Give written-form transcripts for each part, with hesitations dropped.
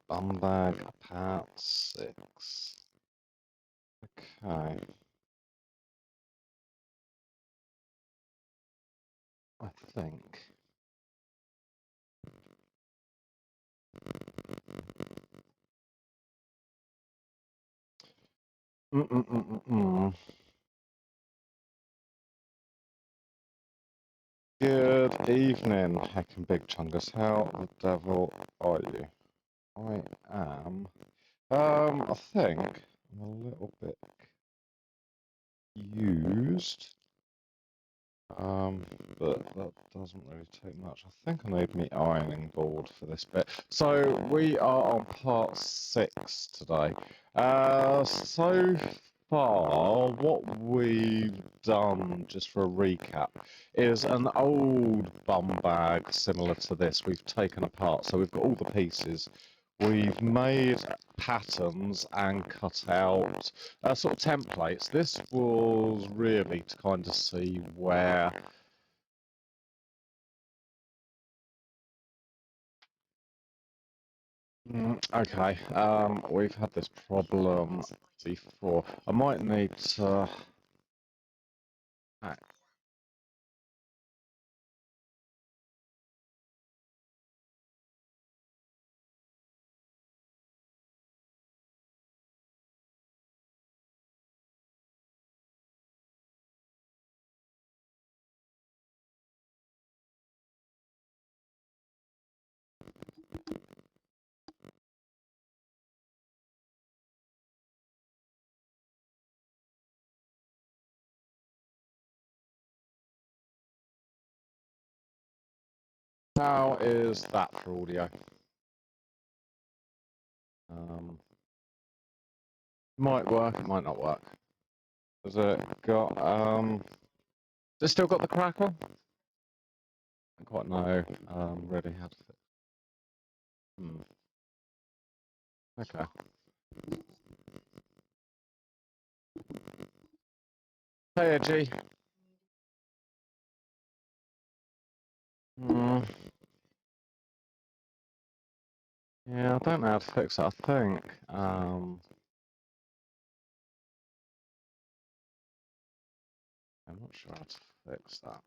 Bum bag part 6. Okay. I think. Good evening, heckin' big chungus. How the devil are you? I am. I think I'm a little bit used. But that doesn't really take much. I think I need my ironing board for this bit. So we are on part 6 today. So far, what we've done, just for a recap, is an old bum bag similar to this. We've taken apart, so we've got all the pieces. We've made patterns and cut out sort of templates. This was really to kind of see where okay, we've had this problem before. I might need to how is that for audio? Might work, it might not work. Has it got has it still got the crackle? I don't quite know really how to fit. Okay. Hey Edgy. Yeah, I don't know how to fix it. I think I'm not sure how to fix that.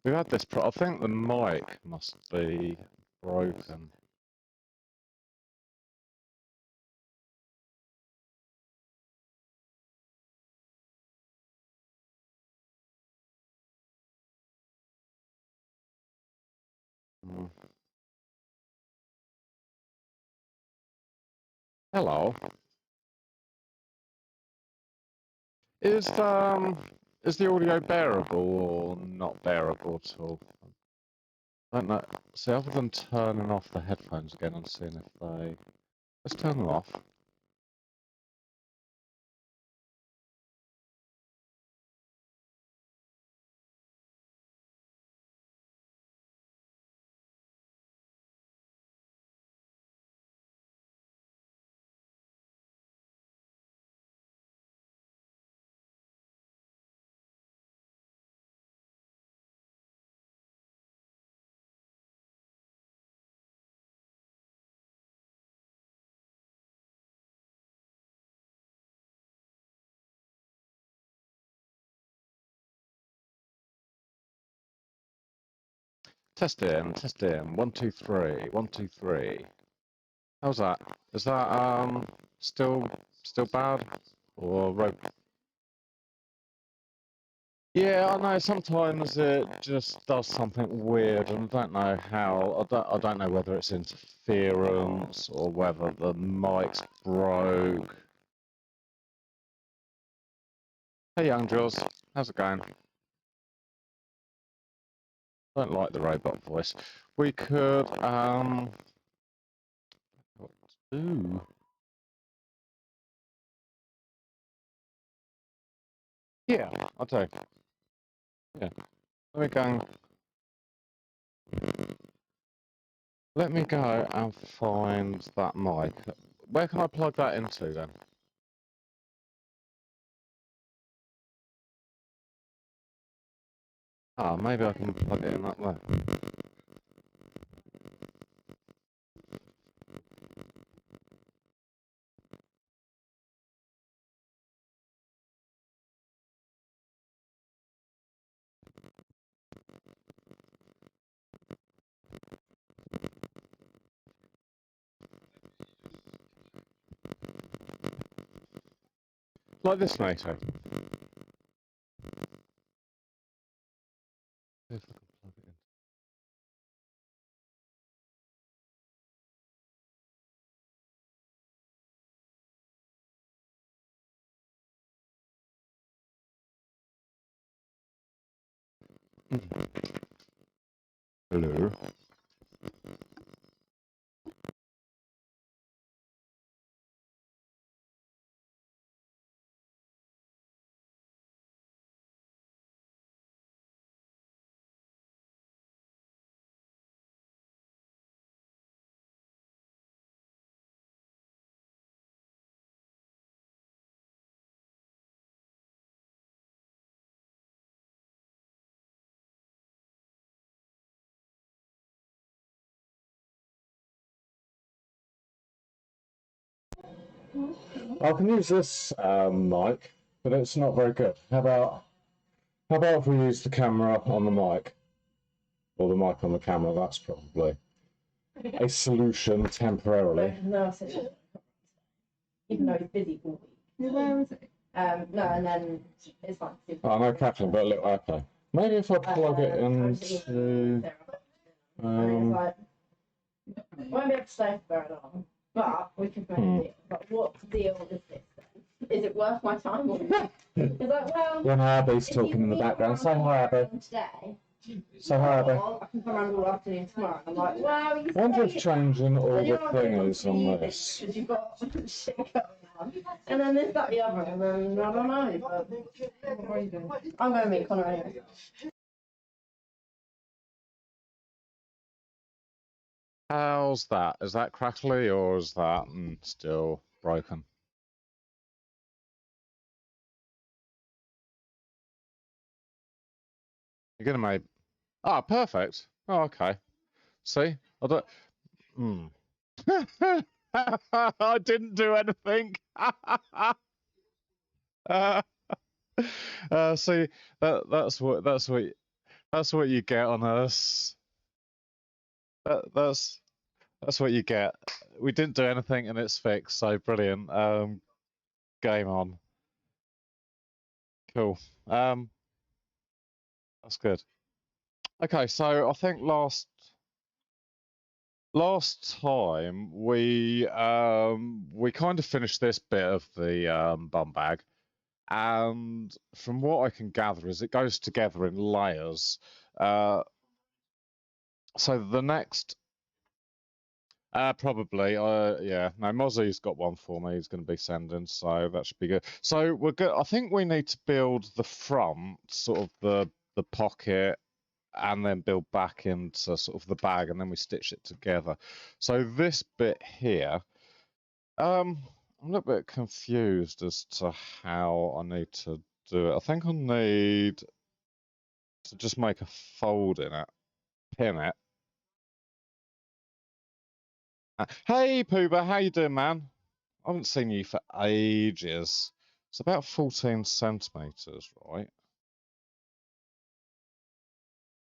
We've had this I think the mic must be broken. Hello. Is the audio bearable or not bearable at all? I don't know. See, other than turning off the headphones again and seeing if they... Let's turn them off. Testing, testing. 1, 2, 3. 1, 2, 3. How's that? Is that still bad? Or Yeah, I know. Sometimes it just does something weird, and I don't know how. I don't know whether it's interference or whether the mic's broke. Hey, young Jules, how's it going? Don't like the robot voice. We could what to do? Yeah, I do. Yeah, let me go. Let me go and find that mic. Where can I plug that into then? Ah, maybe I can plug it in that way. Like this, matey. See if I can plug it in. Hello. I can use this mic, but it's not very good. How about if we use the camera on the mic, or the mic on the camera? That's probably a solution temporarily. No, even though he's busy all week. Where is it? No, and then it's fine. Oh, no crackling, but look, okay. Maybe if I plug it into. And it's like, we won't be able to stay for very long, but we can make a deal. But what deal is this then? Is it worth my time? Or it's like, well, When Abby's talking in the background, say hi, Abby. Today, Say hi, Abby. I can come around all afternoon tomorrow. I'm like, well, you I wonder if say changing all then the you're not gonna thingies on see this. because you've got shit going on. And then this, that, the other, and then I don't know, but what are you doing? I'm going to meet Connor anyway. How's that? Is that crackly or is that still broken? You're gonna make. Ah, perfect. Oh, okay. See, I don't. Hmm. I didn't do anything. See, that's what you get on us. That's what you get. We didn't do anything and it's fixed. So brilliant. Game on. Cool. That's good. Okay, so I think last time we kind of finished this bit of the bum bag, and from what I can gather is it goes together in layers. So the next probably yeah, no, Mozzie's got one for me. He's going to be sending, so that should be good. So we're good. I think we need to build the front, sort of the pocket, and then build back into sort of the bag, and then we stitch it together. So this bit here, I'm a little bit confused as to how I need to do it. I think I need to just make a fold in it, pin it. Hey Pooba, how you doing, man? I haven't seen you for ages. It's about 14 centimeters, right?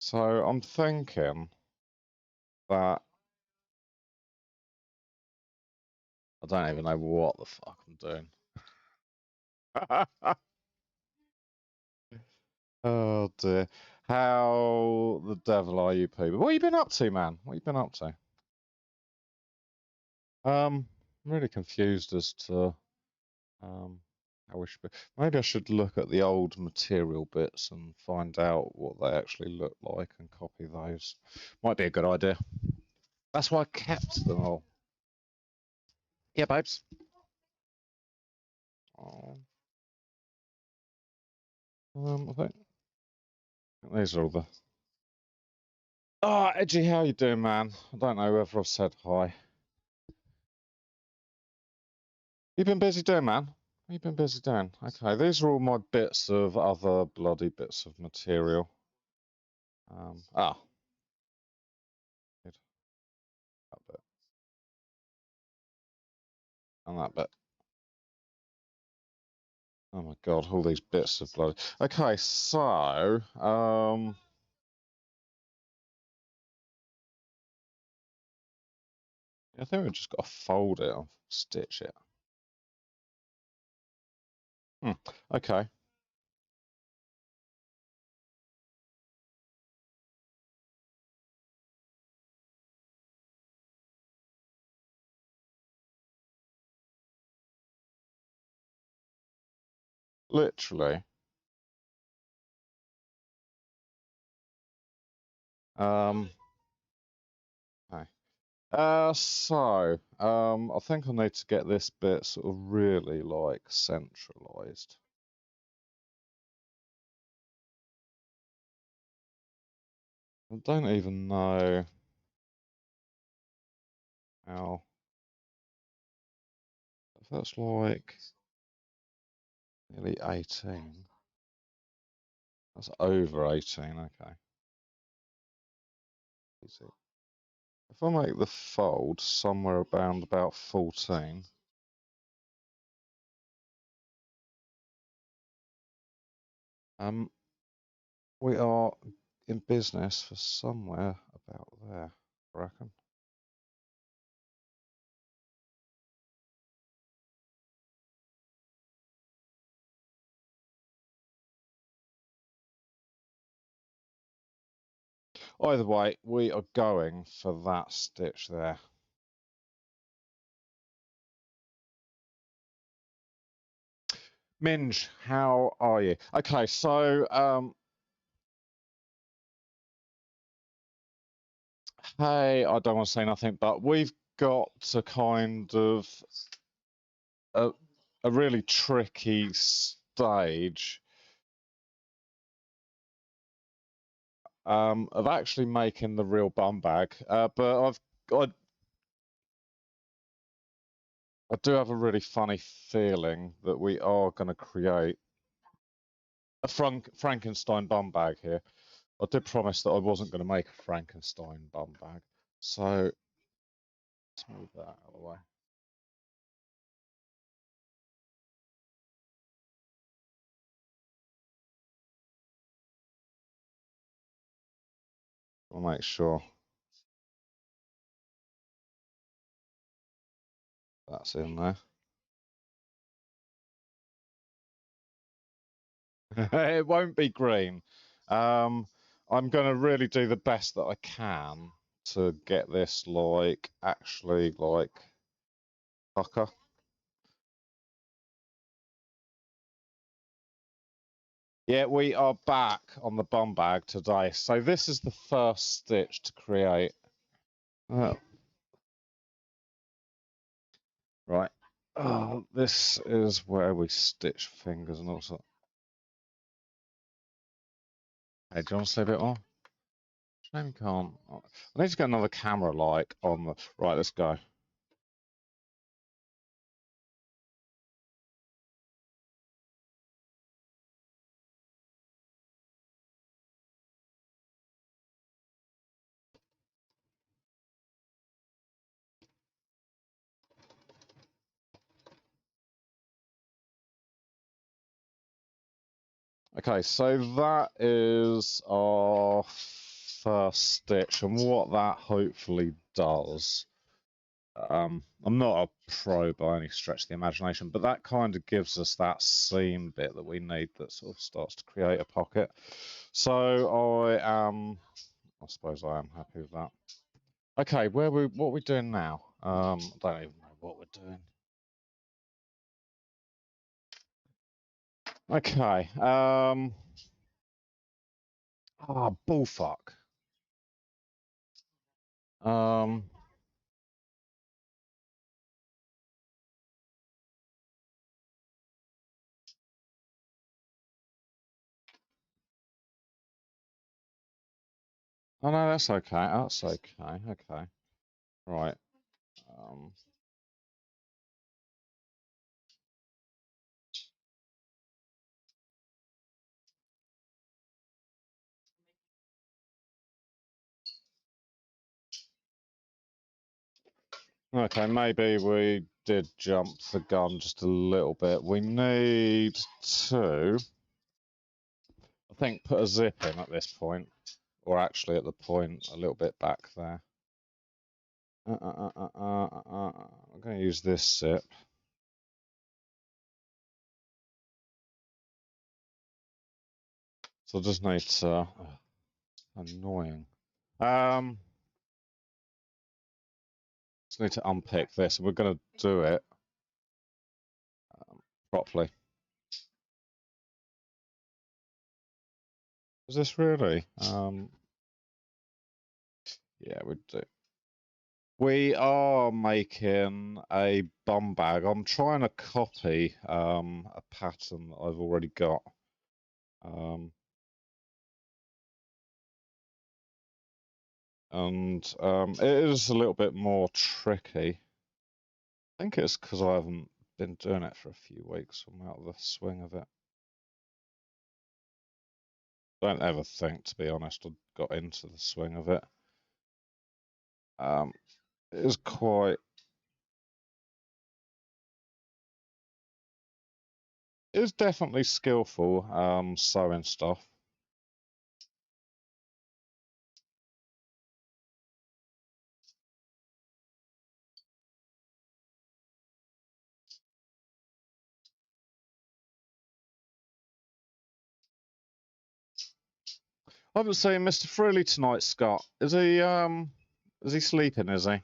So I'm thinking that I don't even know what the fuck I'm doing. Oh dear. How the devil are you people? What have you been up to, man? What have you been up to? I'm really confused as to how we should be. Maybe I should look at the old material bits and find out what they actually look like and copy those. Might be a good idea. That's why I kept them all. Yeah, babes. Oh, I think these are all the. Oh, Edgy, how you doing, man? I don't know whether I've said hi. You been busy doing, man? What you been busy doing? Okay, these are all my bits of other bloody bits of material. Good. That bit and that bit. Oh my god, all these bits of bloody. Okay, so I think we've just got to fold it and stitch it. Okay. Literally. Okay. I think I need to get this bit sort of really like centralized. I don't even know how. If that's like nearly 18. That's over 18, okay. Easy. If I make the fold somewhere around about 14, we are in business for somewhere about there, I reckon. Either way, we are going for that stitch there. Minge, how are you? Okay, so hey, I don't want to say nothing, but we've got to kind of a really tricky stage of actually making the real bum bag. But I do have a really funny feeling that we are going to create a Frankenstein bum bag here. I did promise that I wasn't going to make a Frankenstein bum bag, so let's move that out of the way. I'll make sure that's in there. It won't be green. I'm going to really do the best that I can to get this like actually like pucker. Yeah, we are back on the bum bag today. So this is the first stitch to create. Oh, right. Oh, this is where we stitch fingers and all sorts. Hey, do you want to say a bit more? Shame you can't. I need to get another camera like on the. Right, let's go. Okay, so that is our first stitch, and what that hopefully does I'm not a pro by any stretch of the imagination, but that kind of gives us that seam bit that we need that sort of starts to create a pocket. So I suppose I am happy with that. Okay, what are we doing now? I don't even know what we're doing. Okay. Bullfuck. Um, oh no, that's okay. That's okay. Okay. Right. Um, okay, maybe we did jump the gun just a little bit. We need to, I think, put a zip in at this point, or actually at the point a little bit back there. I'm going to use this zip. So I just need to, annoying. Just need to unpick this, and we're going to do it properly. Is this really? Yeah, we do. We are making a bum bag. I'm trying to copy a pattern that I've already got. It is a little bit more tricky. I think it's because I haven't been doing it for a few weeks. I'm out of the swing of it. Don't ever think, to be honest, I got into the swing of it. It is quite. It is definitely skillful sewing stuff. I haven't seen Mr. Freely tonight, Scott. Is he sleeping, is he?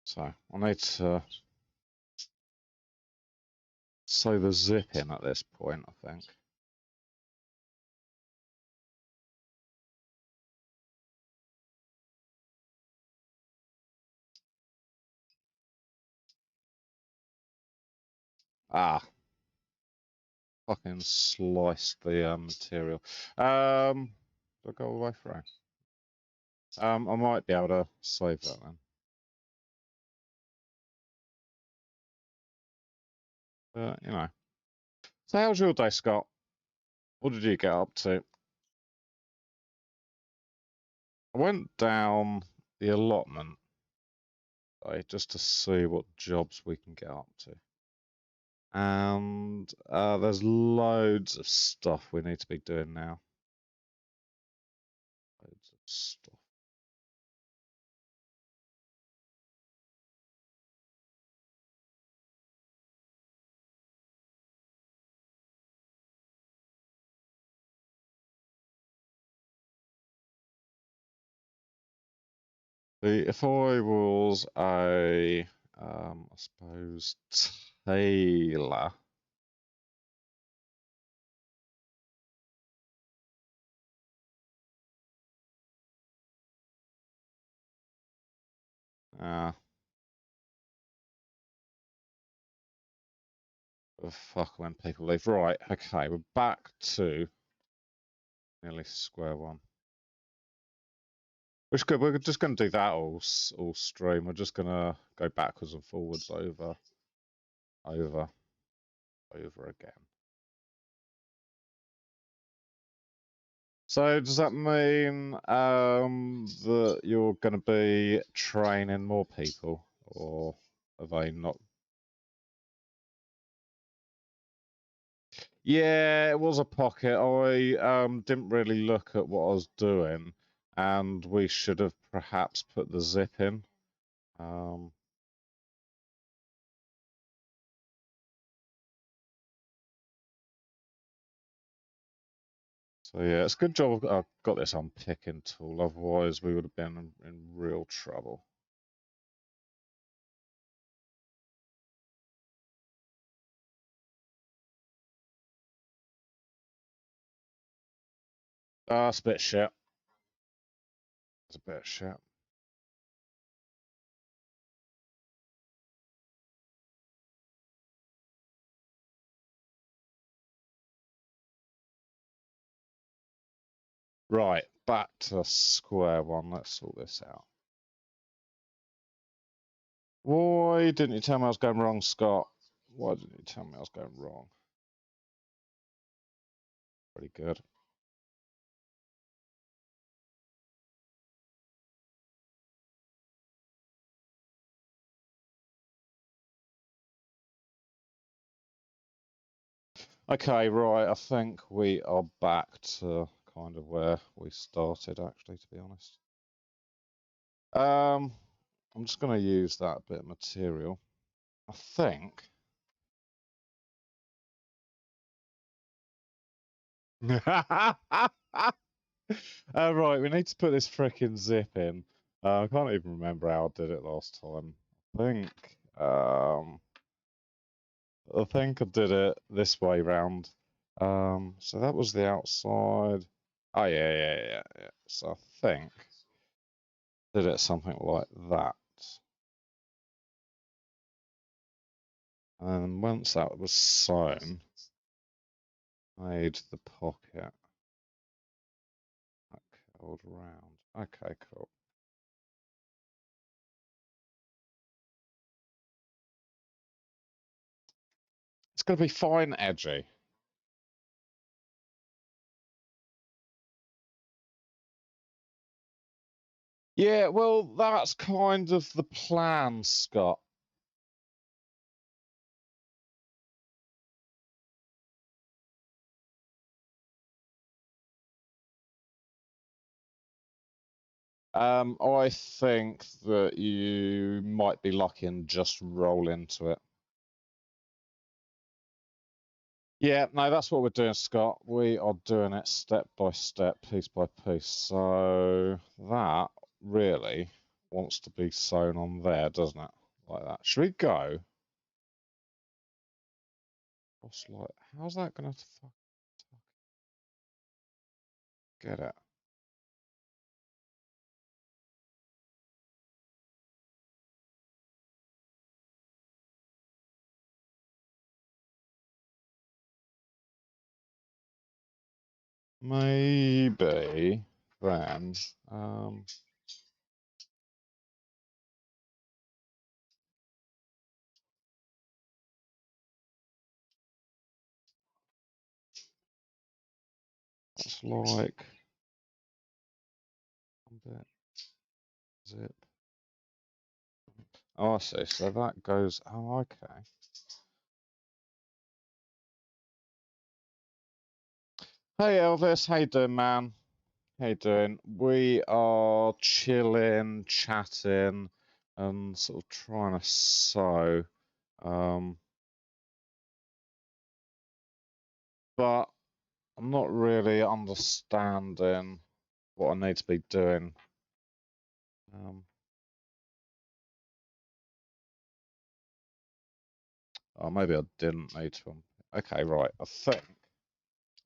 So I need to sew the zip in at this point, I think. Ah, fucking sliced the material. Do I go all the way through? I might be able to save that then. But, you know. So how's your day, Scott? What did you get up to? I went down the allotment just to see what jobs we can get up to. And there's loads of stuff we need to be doing now. Loads of stuff. If I was I suppose, tailor. Fuck when people leave. Right, okay, we're back to nearly square one. Which good. We're just going to do that all stream. We're just going to go backwards and forwards over again. So does that mean that you're going to be training more people, or are they not? Yeah, it was a pocket. I didn't really look at what I was doing, and we should have perhaps put the zip in. So yeah, it's a good job I've got this unpicking tool. Otherwise, we would have been in real trouble. It's a bit shit. It's a bit shit. Right, back to square one. Let's sort this out. Why didn't you tell me I was going wrong, Scott? Why didn't you tell me I was going wrong? Pretty good. Okay, right. I think we are back to kind of where we started, actually, to be honest. I'm just going to use that bit of material. I think. Right, we need to put this fricking zip in. I can't even remember how I did it last time. I think. I think I did it this way round. So that was the outside. Oh yeah. So I think did it something like that. And once that was sewn, made the pocket that curled round. Okay, cool. It's gonna be fine, edgy. Yeah, well, that's kind of the plan, Scott. I think that you might be lucky and just roll into it. Yeah, no, that's what we're doing, Scott. We are doing it step by step, piece by piece. So that really wants to be sewn on there, doesn't it? Like that. Should we go? What's like? How's that gonna get it? Maybe then. That's like a bit zip. Oh, I see. So that goes. Oh, okay. Hey Elvis, how you doing, man? How you doing? We are chilling, chatting, and sort of trying to sew. But I'm not really understanding what I need to be doing. Oh, maybe I didn't need to. Okay, right. I think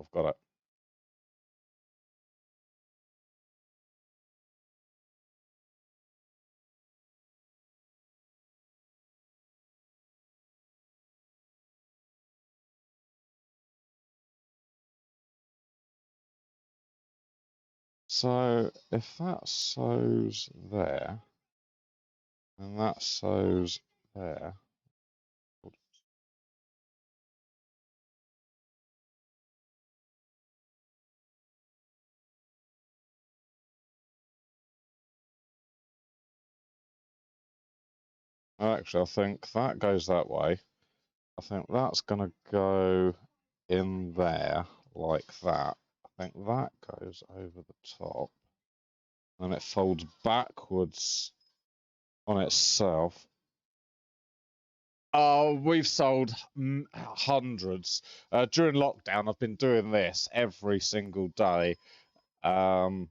I've got it. So if that sews there, and that sews there. Actually, I think that goes that way. I think that's gonna go in there like that. I think that goes over the top. And it folds backwards on itself. Oh, we've sold hundreds. During lockdown, I've been doing this every single day. We're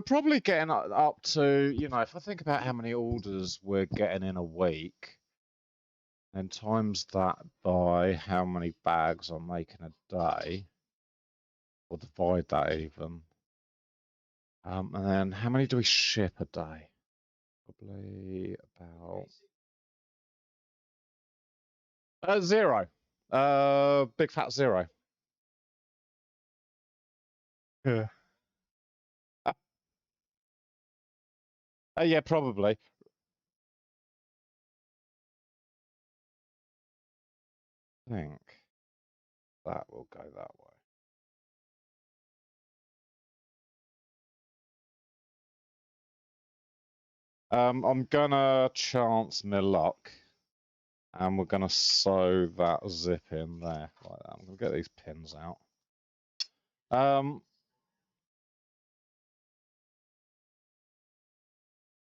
probably getting up to, if I think about how many orders we're getting in a week, and times that by how many bags I'm making a day, or divide that even, and then how many do we ship a day? Probably about zero. Big fat zero. Yeah. Yeah, probably. I think that will go that way. I'm gonna chance my luck, and we're gonna sew that zip in there like that. I'm gonna get these pins out.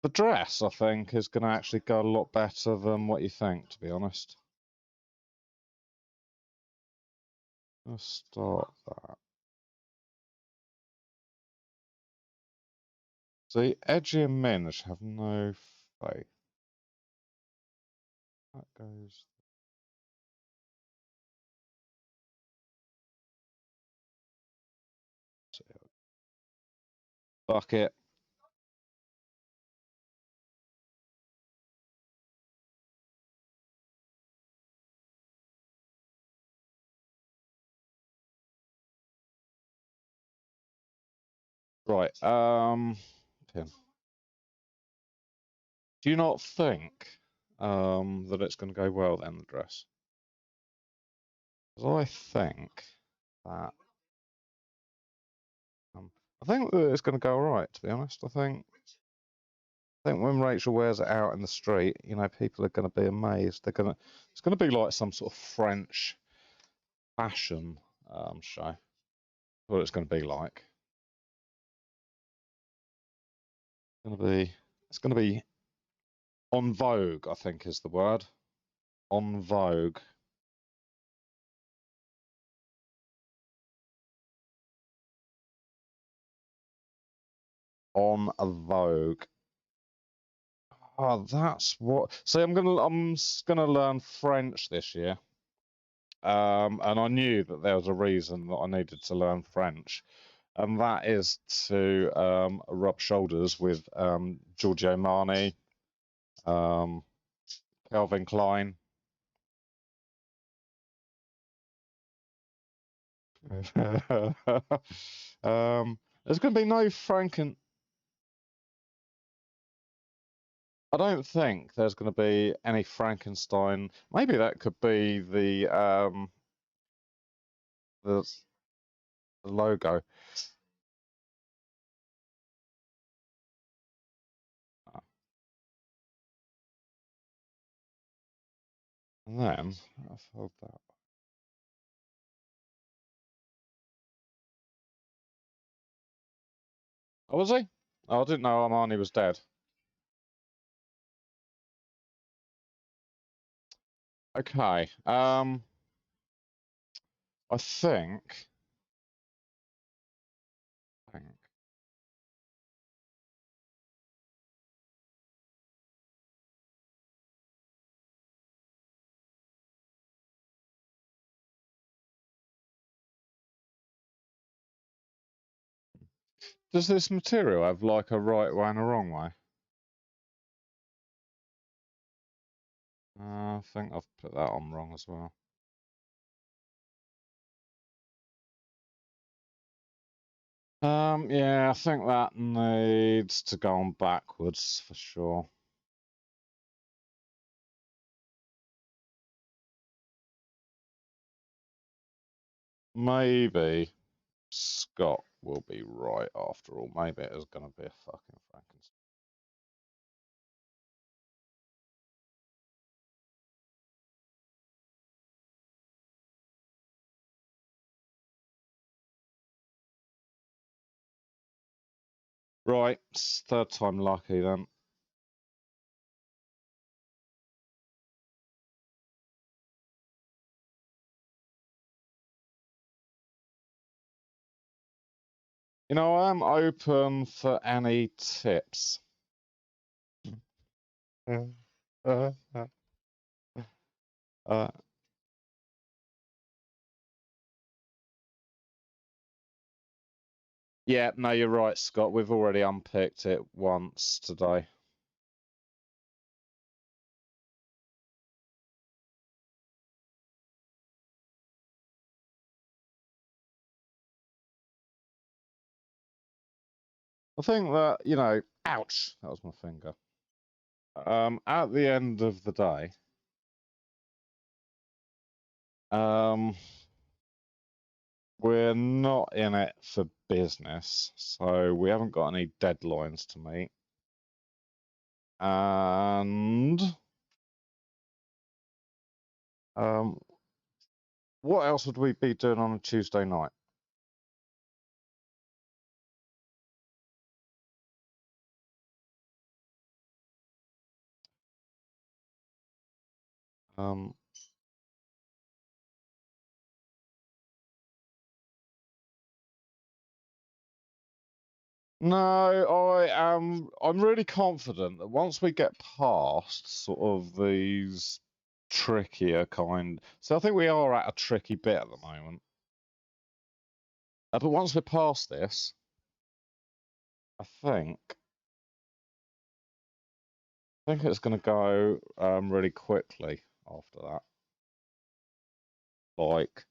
The dress, I think, is gonna actually go a lot better than what you think, to be honest. Let's start that. See, Edgy and Minge have no faith. That goes. Bucket. Right, pin. Do you not think that it's going to go well then, the dress? Because I think that I think that it's going to go all right. To be honest, I think when Rachel wears it out in the street, people are going to be amazed. It's going to be like some sort of French fashion show. What it's going to be like. It's going to be on Vogue, I think is the word. On Vogue. On a Vogue. Oh, that's what. See, I'm gonna learn French this year. And I knew that there was a reason that I needed to learn French, and that is to rub shoulders with Giorgio Armani, Calvin Klein. There's going to be no Franken. I don't think there's going to be any Frankenstein. Maybe that could be the logo. And then I fold that. Oh, was he? Oh, I didn't know Armani was dead. Okay. I think. Does this material have like a right way and a wrong way? I think I've put that on wrong as well. Yeah, I think that needs to go on backwards for sure. Maybe Scott will be right after all. Maybe it is going to be a fucking Frankenstein. Right, third time lucky then. You know, I'm open for any tips. Uh, uh, yeah, no, you're right, Scott. We've already unpicked it once today. I think that, you know, ouch, that was my finger. At the end of the day, um, we're not in it for business, so we haven't got any deadlines to meet. And um, what else would we be doing on a Tuesday night? Um, no, I'm really confident that once we get past sort of these trickier kind, so I think we are at a tricky bit at the moment. But once we're past this, I think it's going to go really quickly after that, like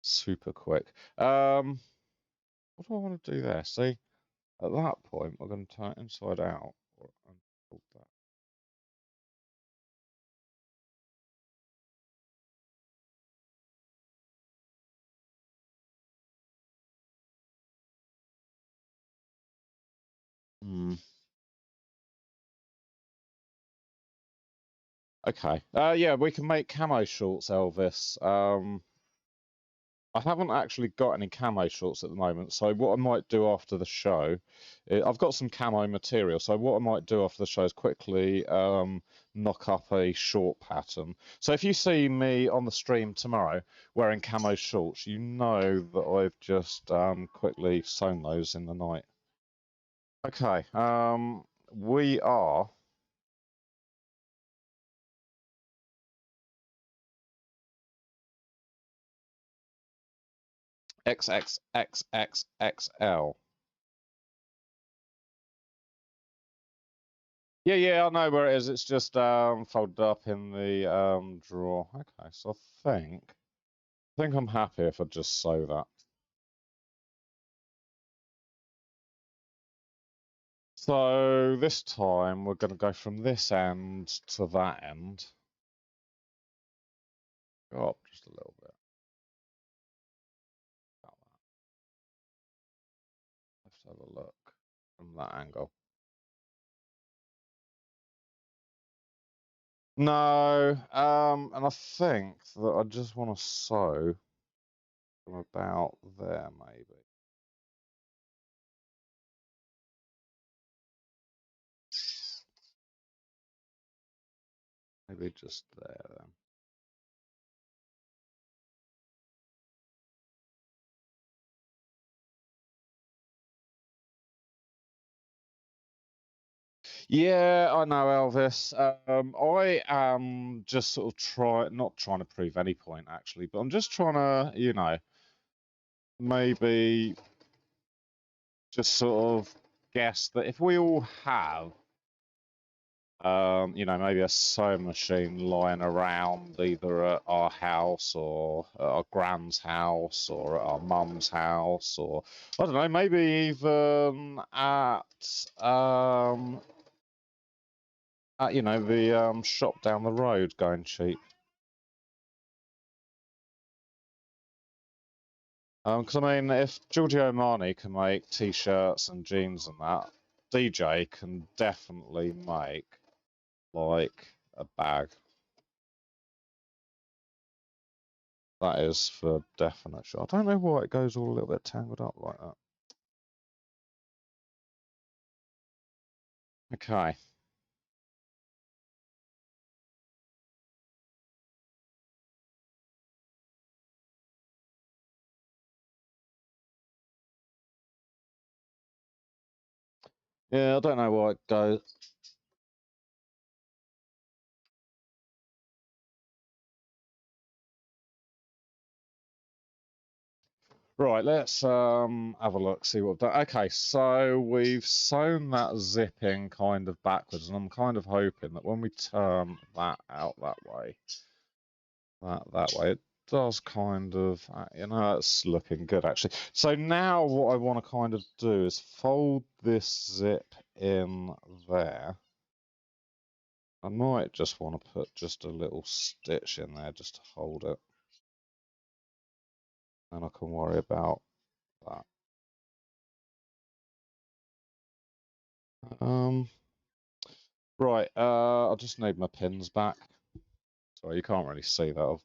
super quick. What do I want to do there? See, at that point, we're going to turn it inside out. And hold that. Hmm. Okay. Yeah, we can make camo shorts, Elvis. I haven't actually got any camo shorts at the moment, so what I might do after the show, I've got some camo material, so what I might do after the show is quickly knock up a short pattern. So if you see me on the stream tomorrow wearing camo shorts, you know that I've just quickly sewn those in the night. Okay, we are XXXXXL. Yeah, yeah, I know where it is. It's just folded up in the drawer. Okay, so I think I'm happy if I just sew that. So this time we're going to go from this end to that end. Go up just a little bit. About that. Let's have a look from that angle. No, and I think that I just want to sew from about there, maybe. Maybe just there then. Yeah, I know, Elvis. I am just sort of not trying to prove any point actually, but I'm just trying to, maybe just sort of guess that if we all have, maybe a sewing machine lying around either at our house or at our grand's house or at our mum's house or I don't know, maybe even at the shop down the road going cheap. Because I mean, if Giorgio Armani can make t-shirts and jeans and that, DJ can definitely make like a bag. That is for definite sure. I don't know why it goes all a little bit tangled up like that. Okay. Yeah, I don't know why it goes. Right, let's have a look, see what I've done. Okay, so we've sewn that zip in kind of backwards, and I'm kind of hoping that when we turn that out that way, it does kind of, you know, it's looking good actually. So now what I want to kind of do is fold this zip in there. I might just want to put just a little stitch in there just to hold it. And I can worry about that. Right, I just need my pins back. Sorry, you can't really see that. I've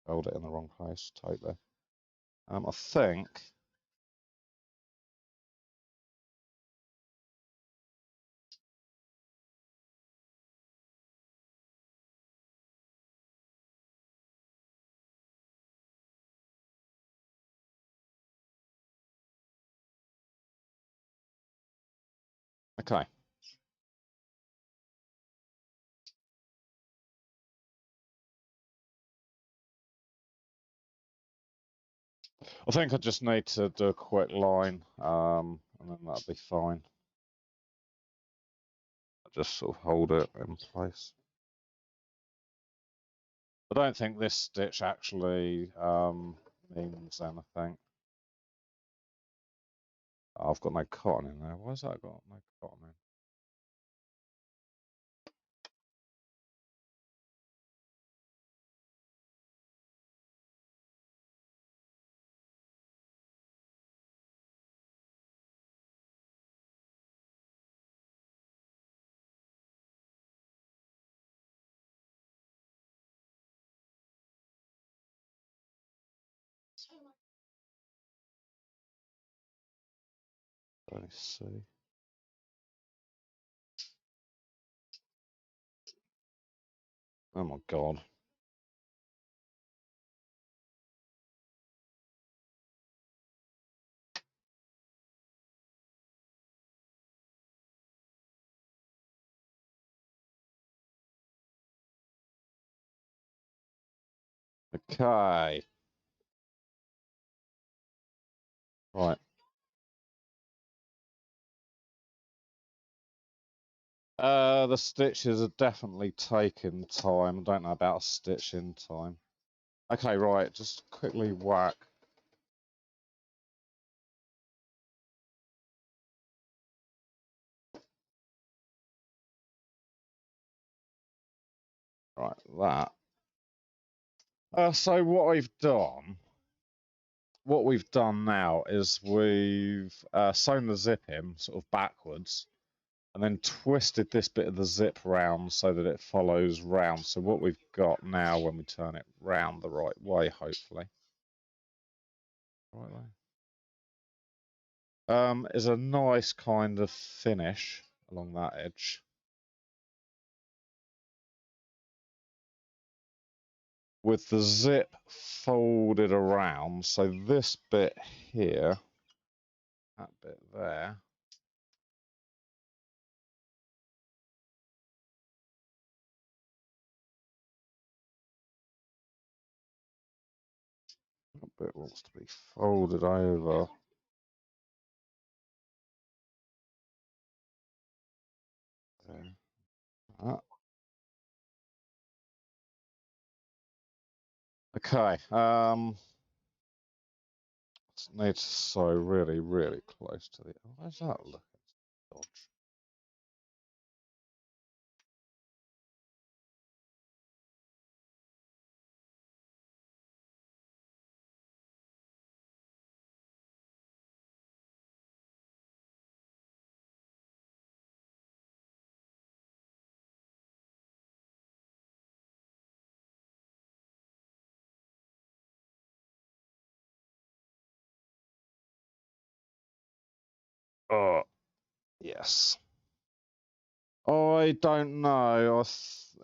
held it in the wrong place, totally. I think. Okay. I think I just need to do a quick line, and then that'll be fine. Just sort of hold it in place. I don't think this stitch actually means anything. Oh, I've got no cotton in there. Why's that got no cotton in? Let me see. Oh my god. Okay. Right. The stitches are definitely taking time. I don't know about stitching time. Okay, right, just quickly whack. Right, that. So what we've done now is we've sewn the zip in sort of backwards and then twisted this bit of the zip round so that it follows round. So what we've got now when we turn it round the right way, hopefully. Right way. Is a nice kind of finish along that edge. With the zip folded around, so this bit here, that bit there, that bit wants to be folded over. There. That. Okay, need to sew really, really close to the. Where's that look? Dodge. Oh, yes. I don't know. It's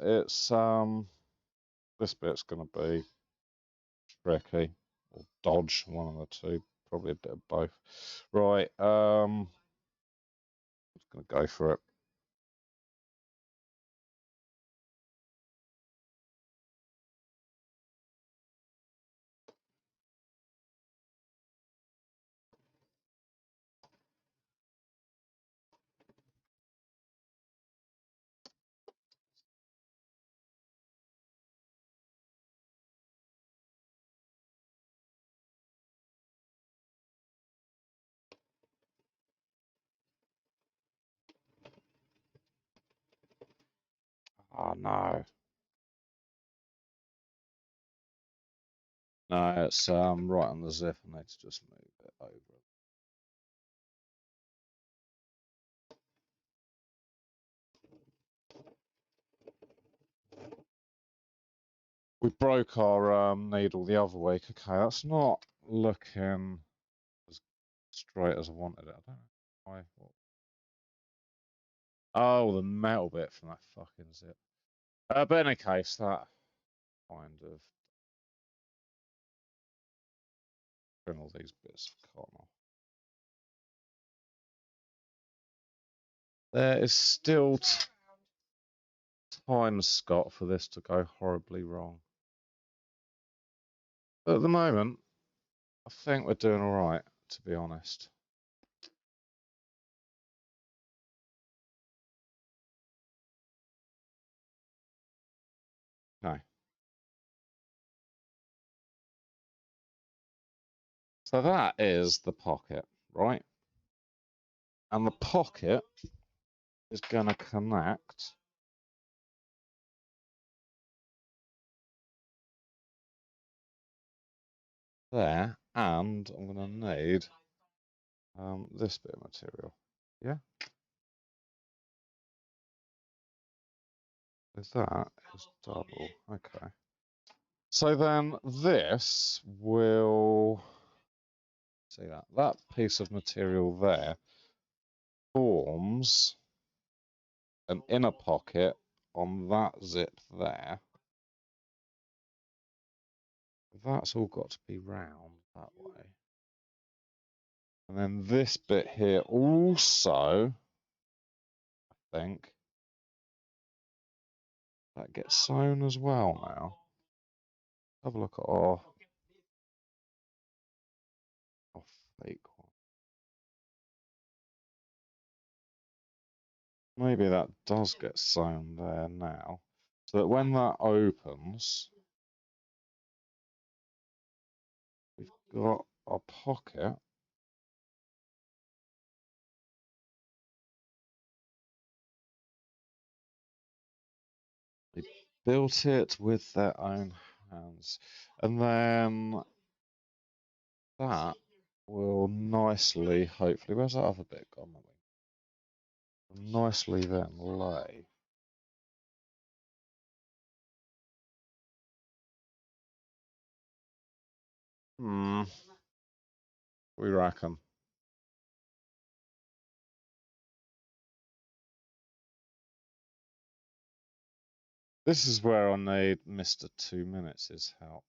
this bit's gonna be tricky or dodge, one of the two, probably a bit of both. Right, just gonna go for it. Oh no. No, it's right on the zip. I need to just move it over. We broke our needle the other week. Okay, that's not looking as straight as I wanted it. I don't know why. Oh, the metal bit from that fucking zip. But in any case, that kind of trim all these bits of cotton off. There is still time, Scott, for this to go horribly wrong. But at the moment, I think we're doing all right, to be honest. No. So that is the pocket, right? And the pocket is going to connect there, and I'm going to need this bit of material. Yeah? Is that is double. Okay. So then this will, see that piece of material there forms an inner pocket on that zip there. That's all got to be round that way. And then this bit here also, I think, that gets sewn as well now. Have a look at our fake one. Maybe that does get sewn there now. So that when that opens, we've got our pocket. They built it with their own hands. And then that will nicely, hopefully, where's that other bit gone? Nicely then lay. We reckon. This is where I need Mr. 2 Minutes' help.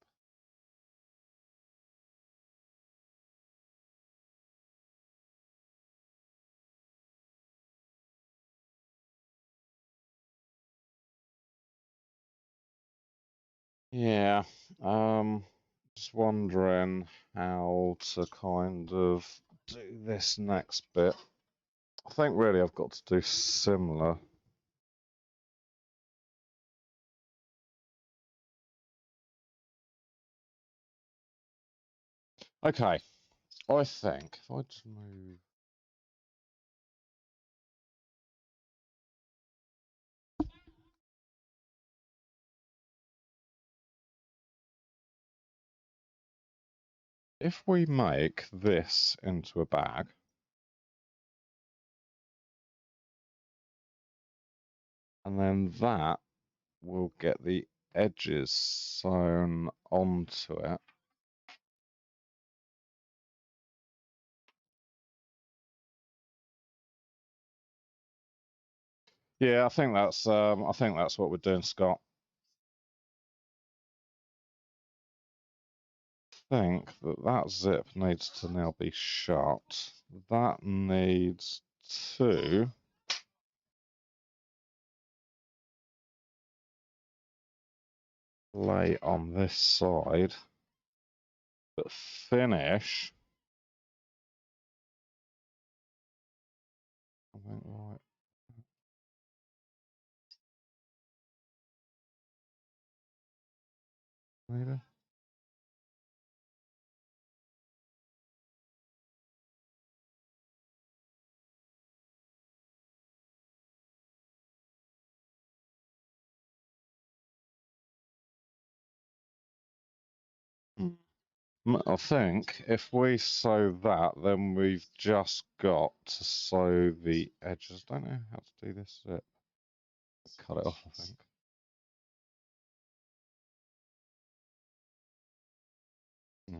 Yeah, just wondering how to kind of do this next bit. I think really I've got to do similar. Okay, I think if I just move. If we make this into a bag, and then that will get the edges sewn onto it. Yeah, I think that's what we're doing, Scott. I think that zip needs to now be shut. That needs to lay on this side, but finish. I think right. Maybe. I think if we sew that, then we've just got to sew the edges. Don't know how to do this zip. Cut it off, I think. Hmm.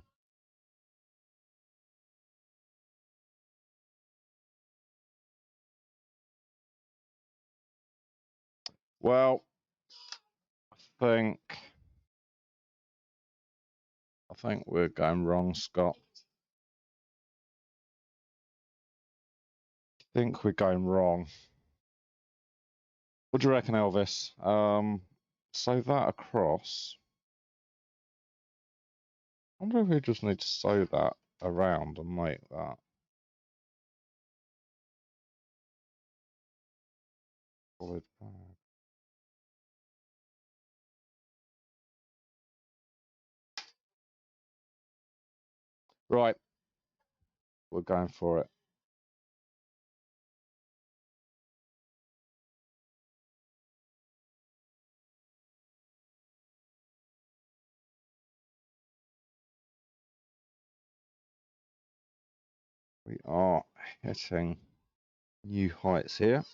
Well, think I think we're going wrong, Scott. I think we're going wrong. What do you reckon, Elvis? Sew that across. I wonder if we just need to sew that around and make that solid bag. Right, we're going for it. We are hitting new heights here.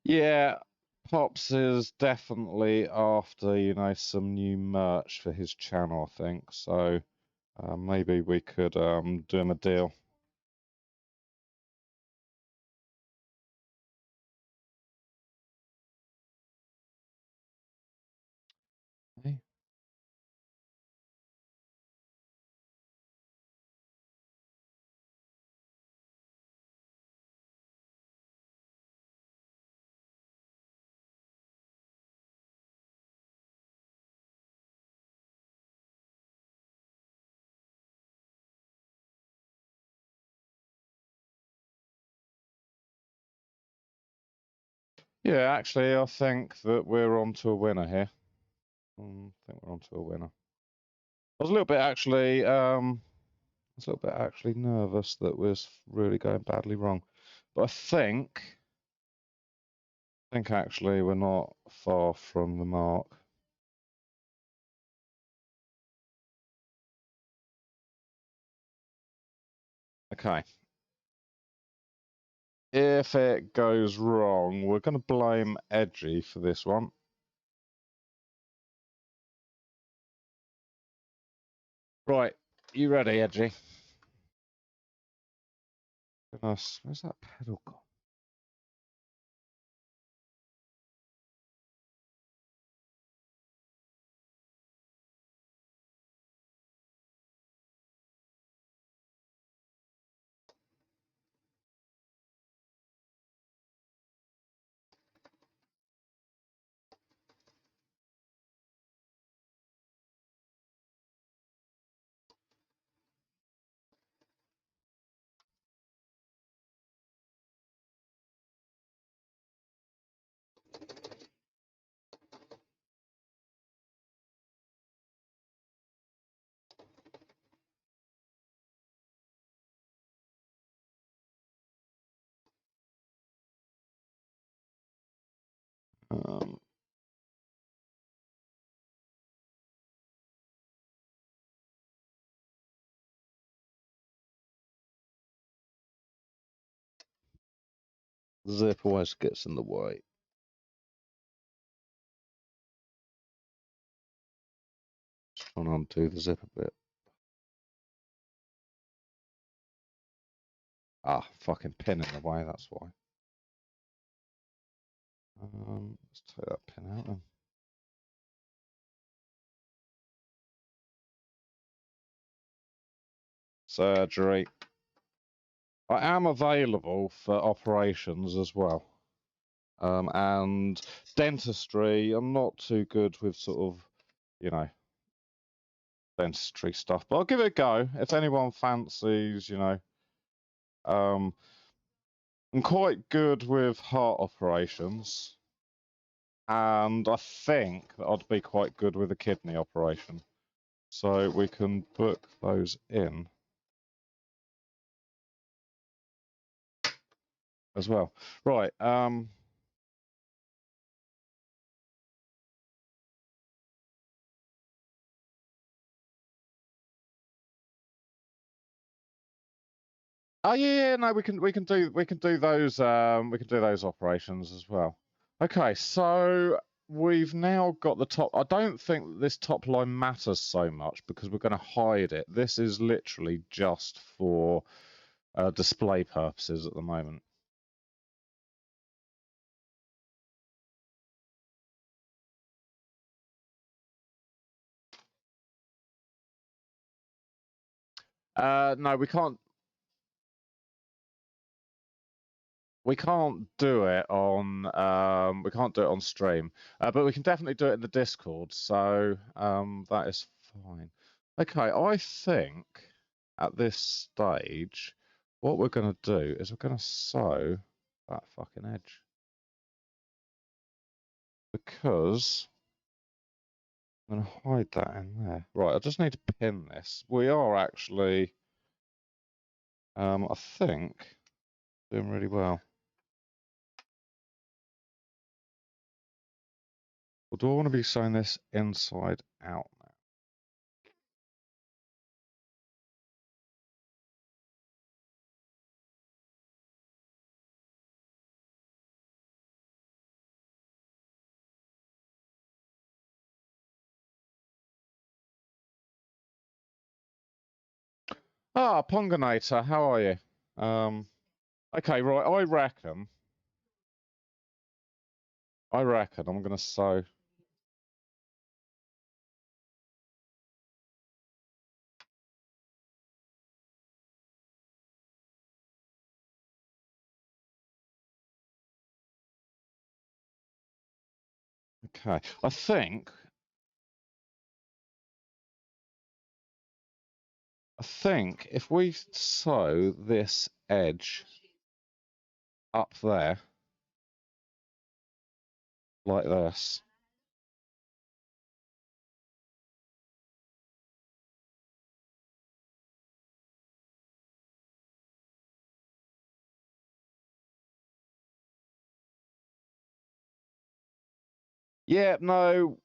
Yeah, Pops is definitely after, some new merch for his channel, I think. So maybe we could do him a deal. Hey. Yeah, actually, I think that we're on to a winner here. I think we're on to a winner. I was a little bit actually nervous that was really going badly wrong, but I think actually we're not far from the mark. Okay. If it goes wrong, we're going to blame Edgy for this one. Right, you ready, Edgy? Goodness, where's that pedal gone? Um, Zip always gets in the way. Just trying to undo the zip a bit. Ah, fucking pin in the way, that's why. Let's take that pin out then. Surgery. I am available for operations as well. And dentistry, I'm not too good with sort of, you know, dentistry stuff, but I'll give it a go. If anyone fancies, you know, I'm quite good with heart operations, and I think that I'd be quite good with a kidney operation. So we can book those in as well. Right. Oh yeah, no, we can do those operations as well. Okay, so we've now got the top. I don't think this top line matters so much because we're going to hide it. This is literally just for display purposes at the moment. No, we can't. We can't do it on stream, but we can definitely do it in the Discord. So that is fine. Okay, I think at this stage, what we're going to do is we're going to sew that fucking edge because I'm going to hide that in there. Right, I just need to pin this. We are actually, I think, doing really well. Or do I want to be sewing this inside out now? Ah, Ponganator, how are you? Okay, right, I reckon I'm going to sew. Okay, I think if we sew this edge up there, like this. Yeah, no,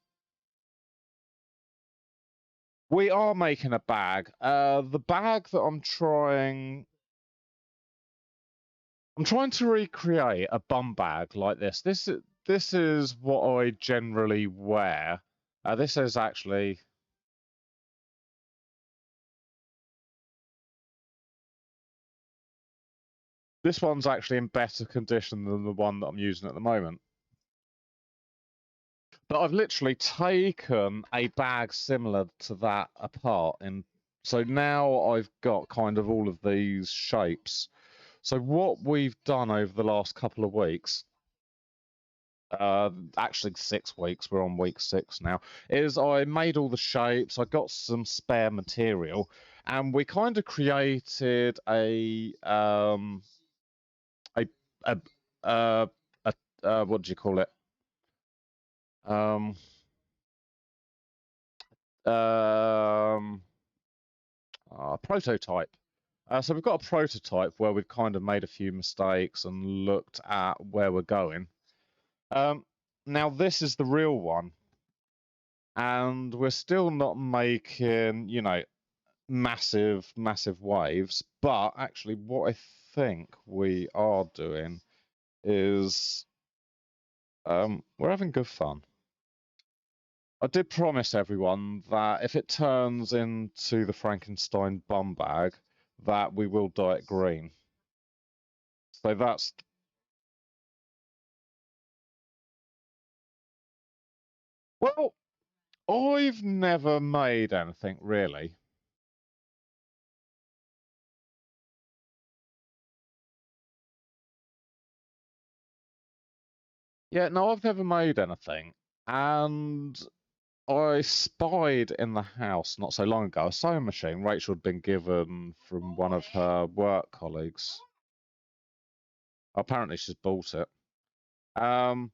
we are making a bag. The bag that I'm trying to recreate a bum bag like this. This is what I generally wear. This is actually. This one's actually in better condition than the one that I'm using at the moment. But I've literally taken a bag similar to that apart, and so now I've got kind of all of these shapes. So what we've done over the last couple of weeks, actually 6 weeks, we're on week 6 now, is I made all the shapes, I got some spare material, and we kind of created a a a, what do you call it? Prototype. So we've got a prototype where we've kind of made a few mistakes and looked at where we're going. Now this is the real one, and we're still not making, you know, massive waves. But actually, what I think we are doing is we're having good fun. I did promise everyone that if it turns into the Frankenstein bum bag, that we will dye it green. So that's... Well, I've never made anything really. Yeah, no, I've never made anything. And I spied in the house not so long ago a sewing machine Rachel had been given from one of her work colleagues. Apparently she's bought it. Um,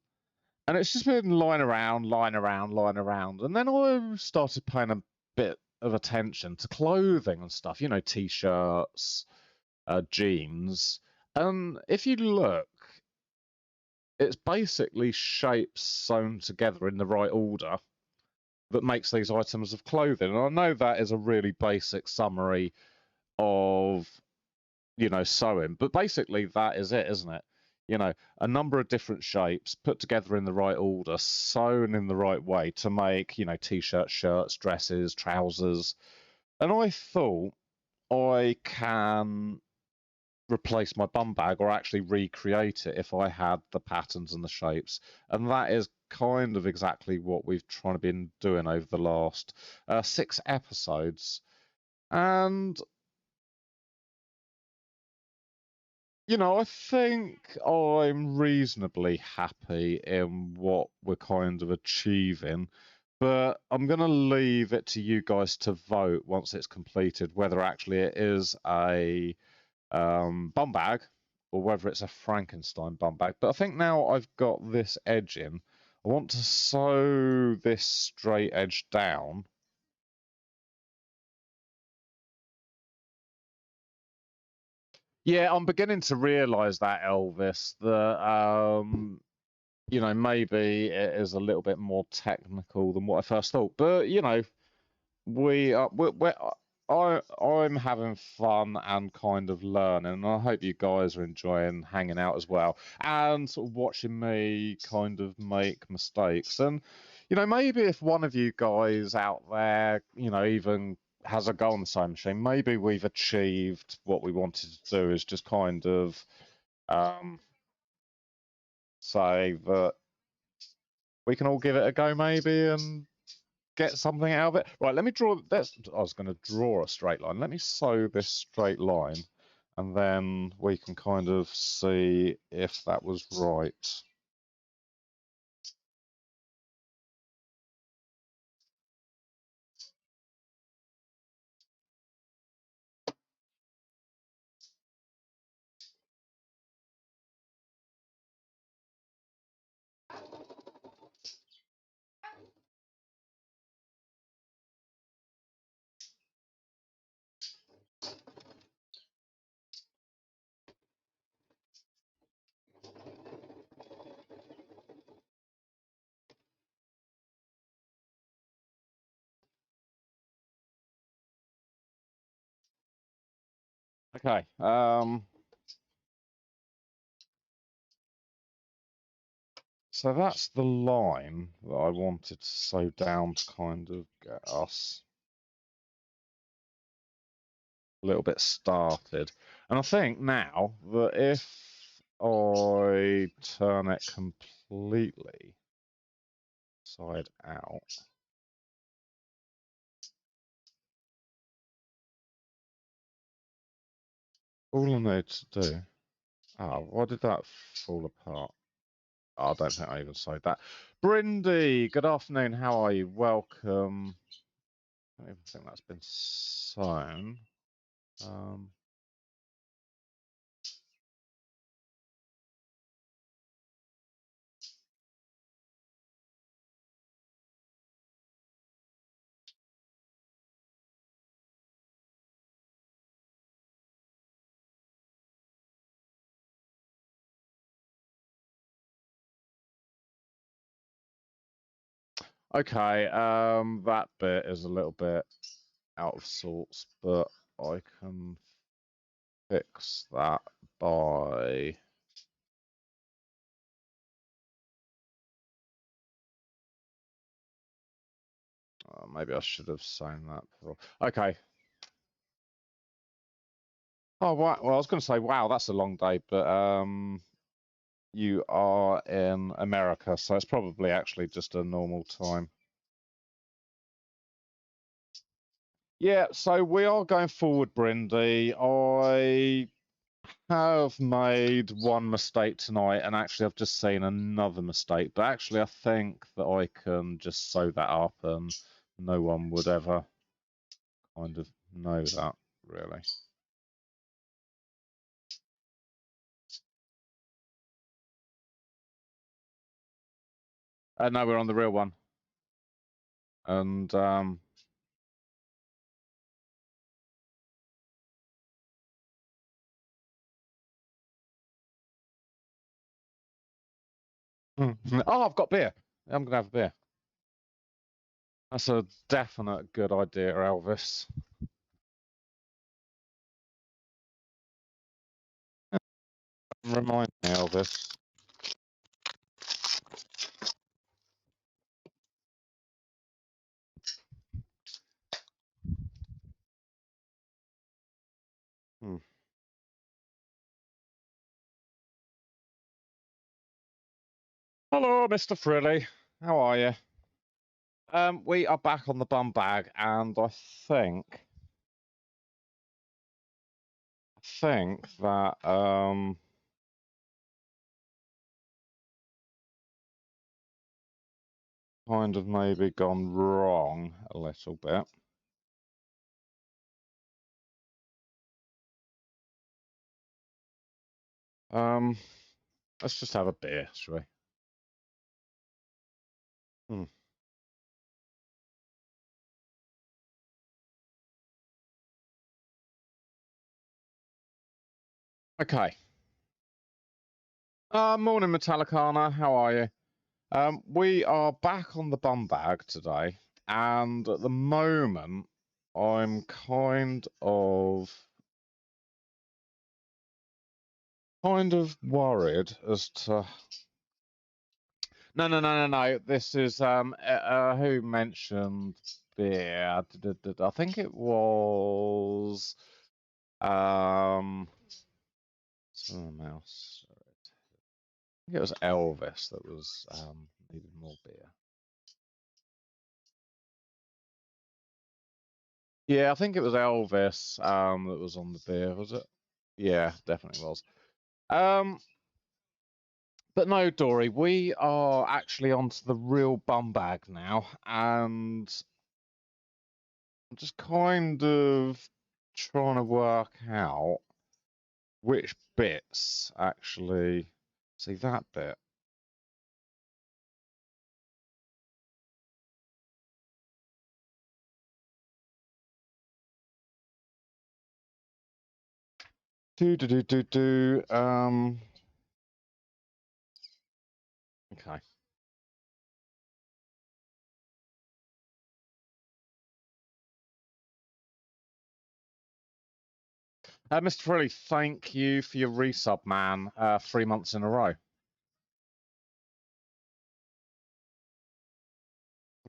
and it's just been lying around, lying around, lying around. And then I started paying a bit of attention to clothing and stuff, you know, t-shirts, jeans. And if you look, it's basically shapes sewn together in the right order that makes these items of clothing. And I know that is a really basic summary of, you know, sewing, but basically that is it, isn't it? You know, a number of different shapes put together in the right order, sewn in the right way to make, you know, t-shirts, shirts, dresses, trousers. And I thought I can replace my bum bag or actually recreate it if I had the patterns and the shapes. And that is kind of exactly what we've tried to been doing over the last 6 episodes. And you know, I think I'm reasonably happy in what we're kind of achieving, but I'm going to leave it to you guys to vote once it's completed whether actually it is a bum bag or whether it's a Frankenstein bum bag. But I think now I've got this edge in, I want to sew this straight edge down. Yeah, I'm beginning to realise that, Elvis, that you know, maybe it is a little bit more technical than what I first thought. But you know, I'm having fun and kind of learning, and I hope you guys are enjoying hanging out as well and sort of watching me kind of make mistakes. And you know, maybe if one of you guys out there, you know, even has a go on the sewing machine, maybe we've achieved what we wanted to do, is just kind of um, say that we can all give it a go, maybe, and get something out of it. Right, let me draw. I was going to draw a straight line. Let me sew this straight line, and then we can kind of see if that was right. Okay. So that's the line that I wanted to sew down to kind of get us a little bit started. And I think now that if I turn it completely side out, all I need to do... Oh, why did that fall apart? Oh, I don't think I even sewed that. Brindy, good afternoon. How are you? Welcome. I don't even think that's been sewn. Um, okay, that bit is a little bit out of sorts, but I can fix that by maybe I should have sewn that before. Okay. Oh, wow. Well, I was going to say, wow, that's a long day, but you are in America, so it's probably actually just a normal time. Yeah, so we are going forward, Brindy. I have made one mistake tonight, and actually I've just seen another mistake, but actually I think that I can just sew that up and no one would ever kind of know that, really. No, we're on the real one. And oh, I've got beer. I'm gonna have a beer. That's a definite good idea, Elvis. Remind me, Elvis. Hmm. Hello, Mr. Frilly. How are you? We are back on the bum bag, and I think that kind of maybe gone wrong a little bit. Let's just have a beer, shall we? Hmm. Okay. Morning, Metallicana. How are you? We are back on the bum bag today, and at the moment, I'm kind of worried as to. No. This is who mentioned beer? I think it was mouse. I think it was Elvis that was needed more beer. Yeah, I think it was Elvis that was on the beer, was it? Yeah, definitely was. But no, Dory, we are actually onto the real bum bag now, and I'm just kind of trying to work out which bits actually see that bit. Do. Okay. Mr. Frilly, thank you for your resub, man. 3 months in a row.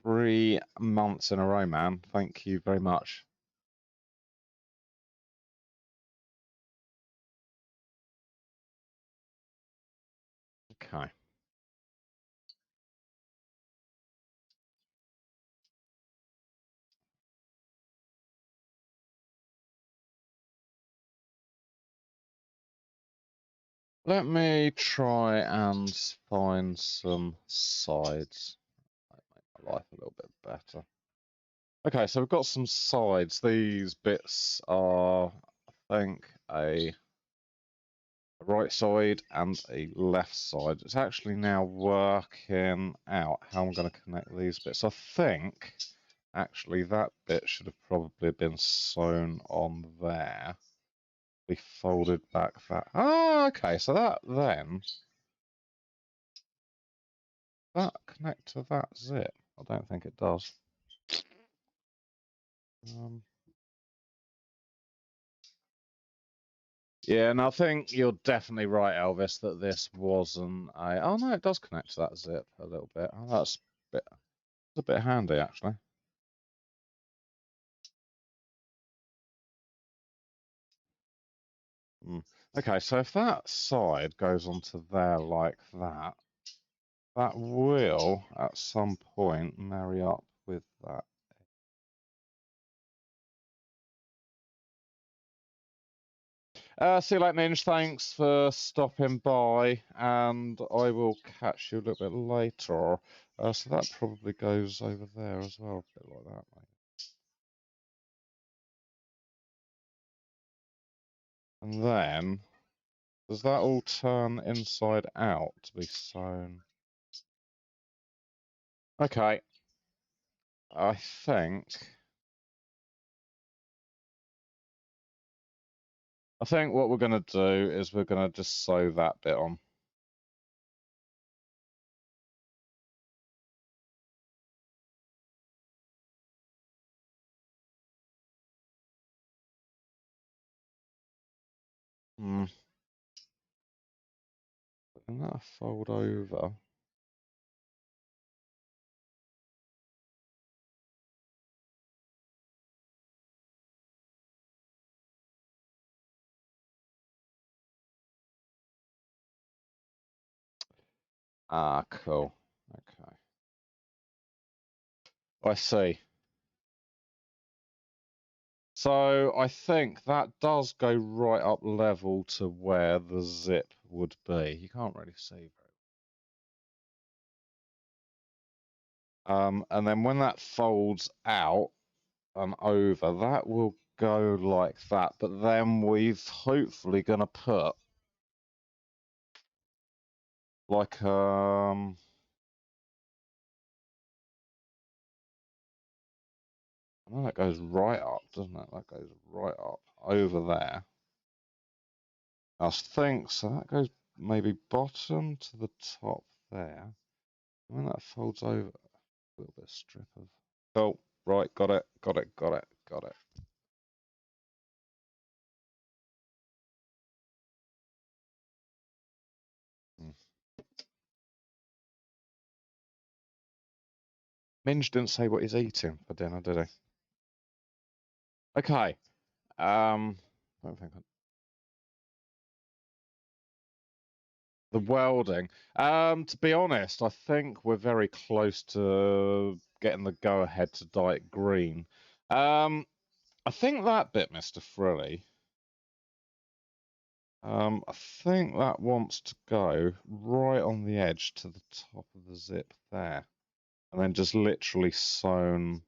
3 months in a row, man. Thank you very much. Okay. Let me try and find some sides. Might make my life a little bit better. Okay, so we've got some sides. These bits are, I think, a right side and a left side. It's actually now working out how I'm going to connect these bits. I think, actually, that bit should have probably been sewn on there. We folded back that. Oh, okay, so that then. That connect to that zip? I don't think it does. Yeah, and I think you're definitely right, Elvis, that this wasn't a. Oh no, it does connect to that zip a little bit. Oh, that's a bit handy actually. Okay, so if that side goes onto there like that, that will, at some point, marry up with that. See you later, Minge. Thanks for stopping by, and I will catch you a little bit later. So that probably goes over there as well, a bit like that, mate. And then, does that all turn inside out to be sewn? Okay, I think what we're going to do is we're going to just sew that bit on. Hmm. And that fold over. Ah, cool. Okay. I see. So I think that does go right up level to where the zip would be. You can't really see very well. And then when that folds out and over, that will go like that. But then we've hopefully gonna put like I know that goes right up, doesn't it? That goes right up over there. I think so. That goes maybe bottom to the top there. And when that folds over, a little bit of strip of. Oh, right, got it, got it, got it, got it. Hmm. Minge didn't say what he's eating for dinner, did he? Okay. Don't think the welding. To be honest, I think we're very close to getting the go ahead to dye it green. I think that bit, Mr. Frilly. I think that wants to go right on the edge to the top of the zip there, and then just literally sewn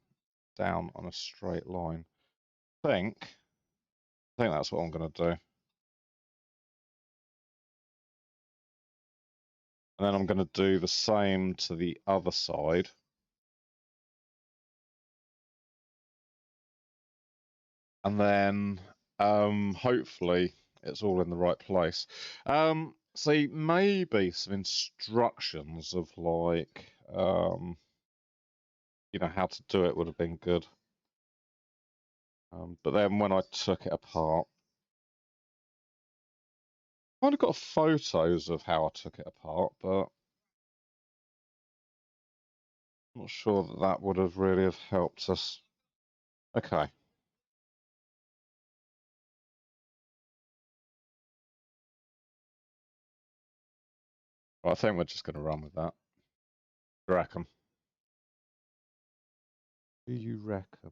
down on a straight line. I think that's what I'm going to do. And then I'm going to do the same to the other side. And then hopefully it's all in the right place. See, maybe some instructions of like, how to do it would have been good. But then when I took it apart, I might have got photos of how I took it apart, but I'm not sure that that would have really have helped us. Okay. Well, I think we're just going to run with that. Do you reckon? Do you reckon?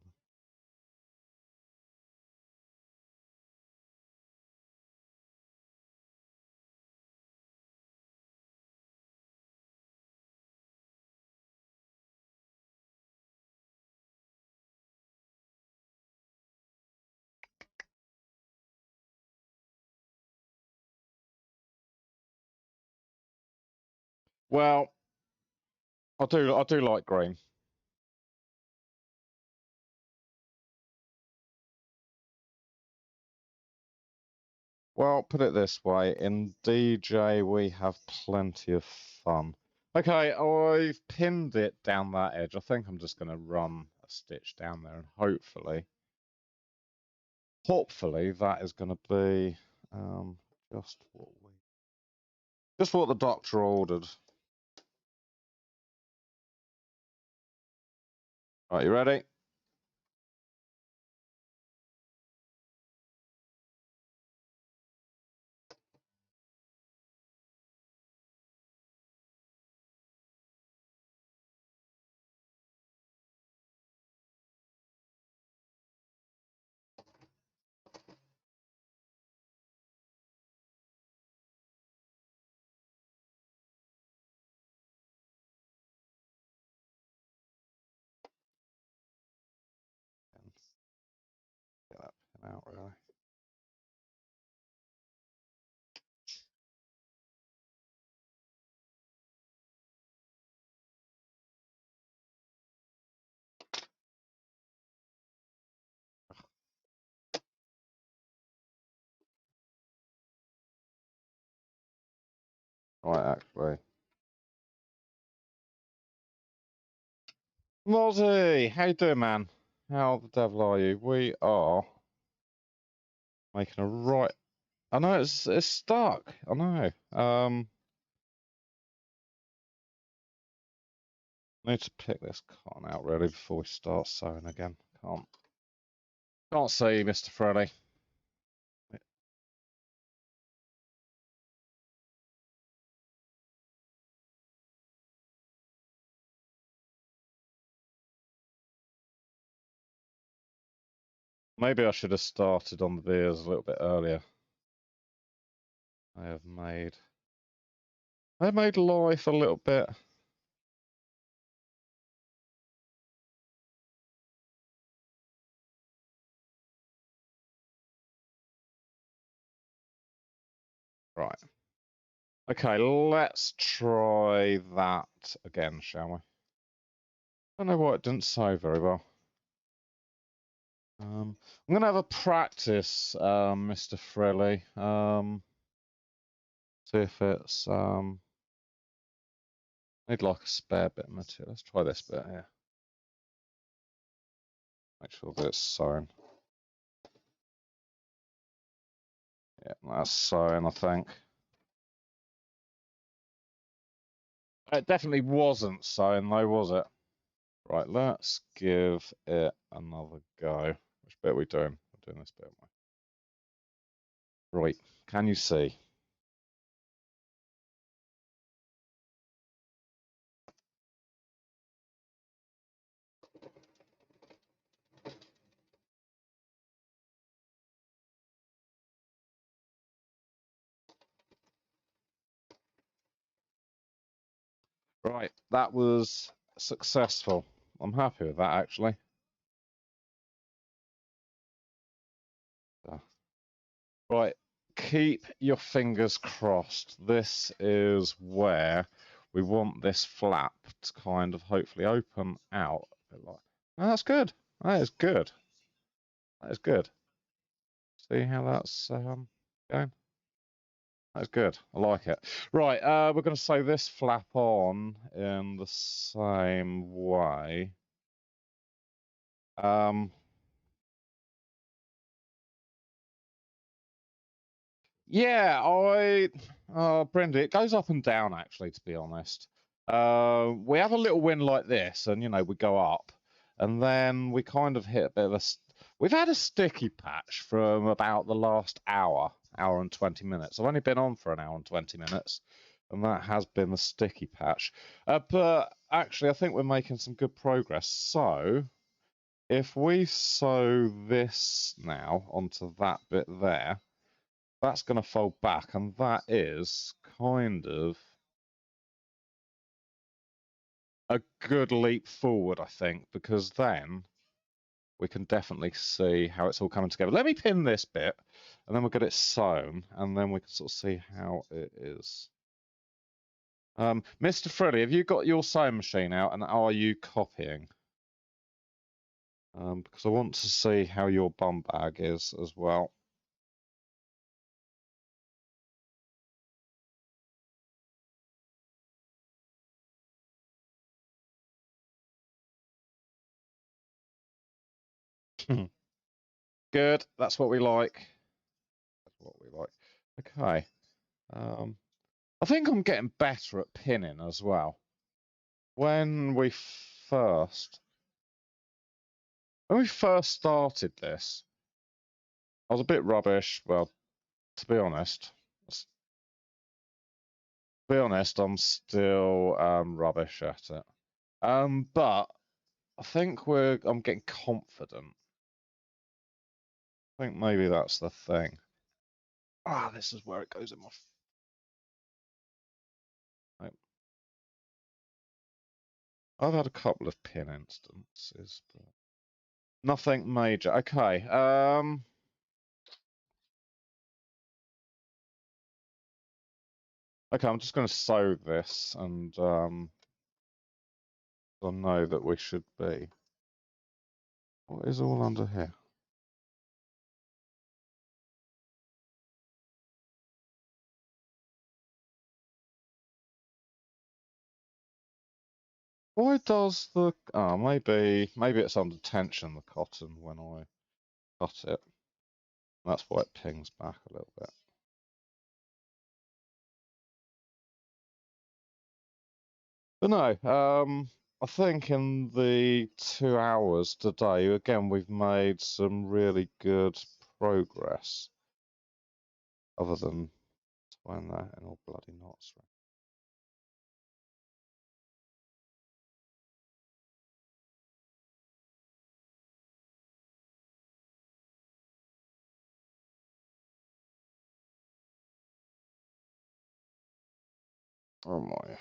Well, I do like green. Well, put it this way, in DJ we have plenty of fun. Okay, I've pinned it down that edge. I think I'm just going to run a stitch down there and hopefully that is going to be um, just what the doctor ordered. Right, you ready? out really. Right, actually. Mozzie, how you doing, man? How the devil are you? We are making a right. I know it's stuck. I know. Need to pick this cotton out really before we start sewing again. Can't see, Mr. Freddy. Maybe I should have started on the beers a little bit earlier. I have made life a little bit. Right. Okay, let's try that again, shall we? I don't know why it didn't sew very well. I'm gonna have a practice, Mr. Frilly. See if it's need like a spare bit of material. Let's try this bit here. Make sure that it's sewn. Yeah, that's sewn, I think. It definitely wasn't sewn though, was it? Right, let's give it another go. Which bit are we doing? We're doing this bit, aren't we? Right, can you see? Right, that was successful. I'm happy with that, actually. Right, keep your fingers crossed. This is where we want this flap to kind of hopefully open out a bit like. Oh, that's good. That is good. That is good. See how that's going? That's good. I like it. Right, we're going to sew this flap on in the same way. Yeah, Brenda, it goes up and down actually, to be honest. We have a little win like this, and we go up, and then we kind of hit a bit of a. We've had a sticky patch from about the last hour and 20 minutes. I've only been on for an hour and 20 minutes, and that has been the sticky patch. But actually, I think we're making some good progress. So, if we sew this now onto that bit there, that's going to fold back, and that is kind of a good leap forward, I think, because then we can definitely see how it's all coming together. Let me pin this bit, and then we'll get it sewn, and then we can sort of see how it is. Mr. Freddy, have you got your sewing machine out, and are you copying? Because I want to see how your bum bag is as well. Good, that's what we like. That's what we like. Okay. I think I'm getting better at pinning as well. When we first started this, I was a bit rubbish. Well, to be honest, I'm still rubbish at it. But I think I'm getting confident. I think maybe that's the thing. Ah, this is where it goes in my. I've had a couple of pin instances, but nothing major. Okay. Okay, I'm just going to sew this, and I know that we should be. What is all under here? Why does the... Oh, maybe it's under tension, the cotton, when I cut it. That's why it pings back a little bit. But no, I think in the 2 hours today, again, we've made some really good progress. Other than tying that in all bloody knots. Oh my.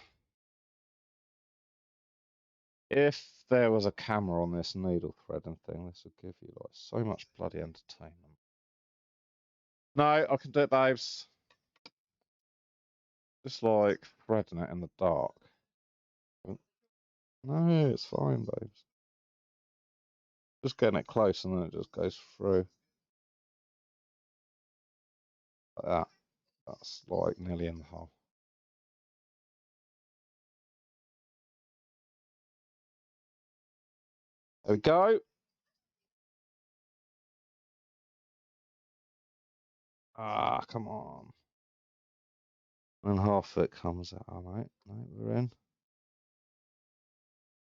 If there was a camera on this needle threading thing, this would give you like so much bloody entertainment. No, I can do it, babes. Just like threading it in the dark. No, it's fine, babes. Just getting it close and then it just goes through. Like that. That's like nearly in the hole. There we go. Ah, come on. And half of it comes out. All right, no, we're in.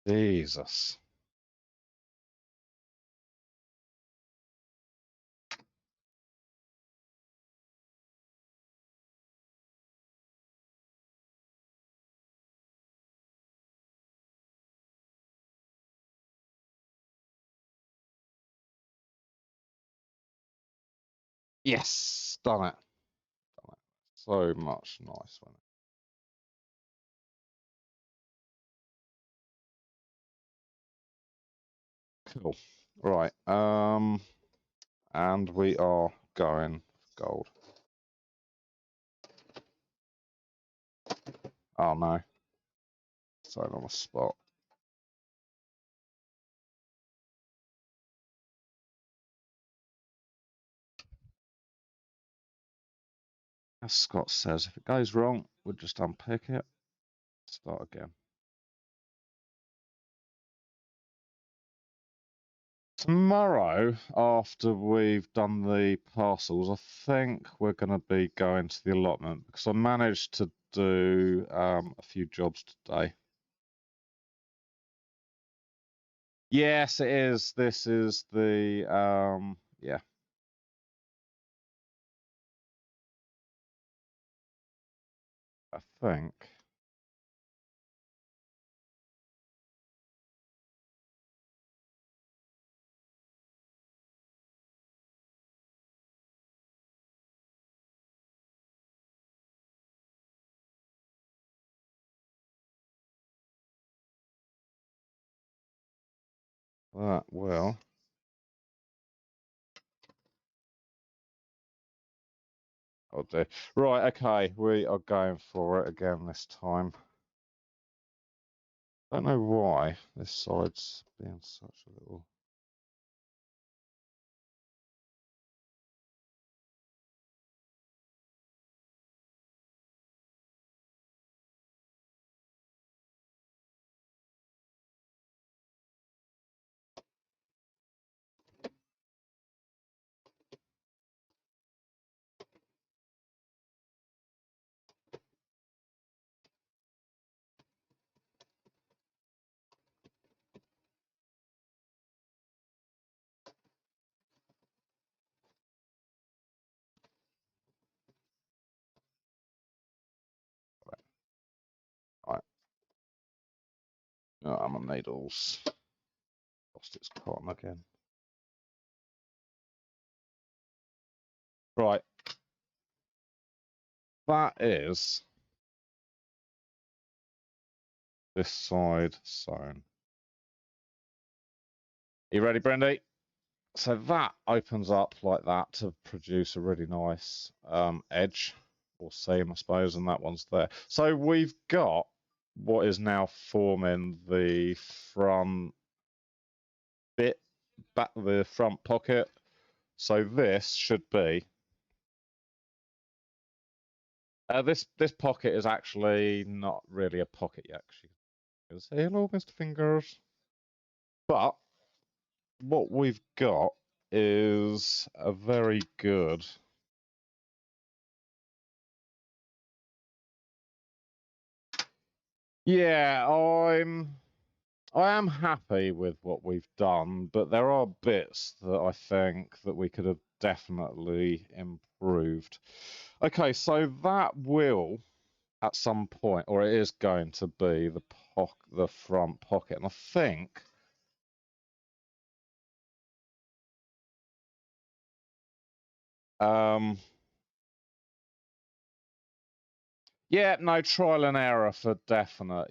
Jesus. Yes, done it. Done it. So much nice, wasn't it? Cool. Right. And we are going gold. Oh no. So on a spot. As Scott says, if it goes wrong, we'll just unpick it. Start again. Tomorrow, after we've done the parcels, I think we're going to be going to the allotment because I managed to do a few jobs today. Yes, it is. This is the yeah. I think. That will. I'll do. Right, okay, we are going for it again this time. Don't know why this side's being such a little. Right. Oh, I'm on needles. Lost its cotton again. Right. That is this side sewn. You ready, Brendy? So that opens up like that to produce a really nice edge or seam, I suppose, and that one's there. So we've got what is now forming the front bit, the front pocket. So this should be. This pocket is actually not really a pocket yet. You can say hello, Mr. Fingers. But what we've got is a very good. Yeah, I am happy with what we've done, but there are bits that I think that we could have definitely improved. Okay, so that will at some point, or it is going to be the front pocket, and I think. Yeah, no, trial and error for definite,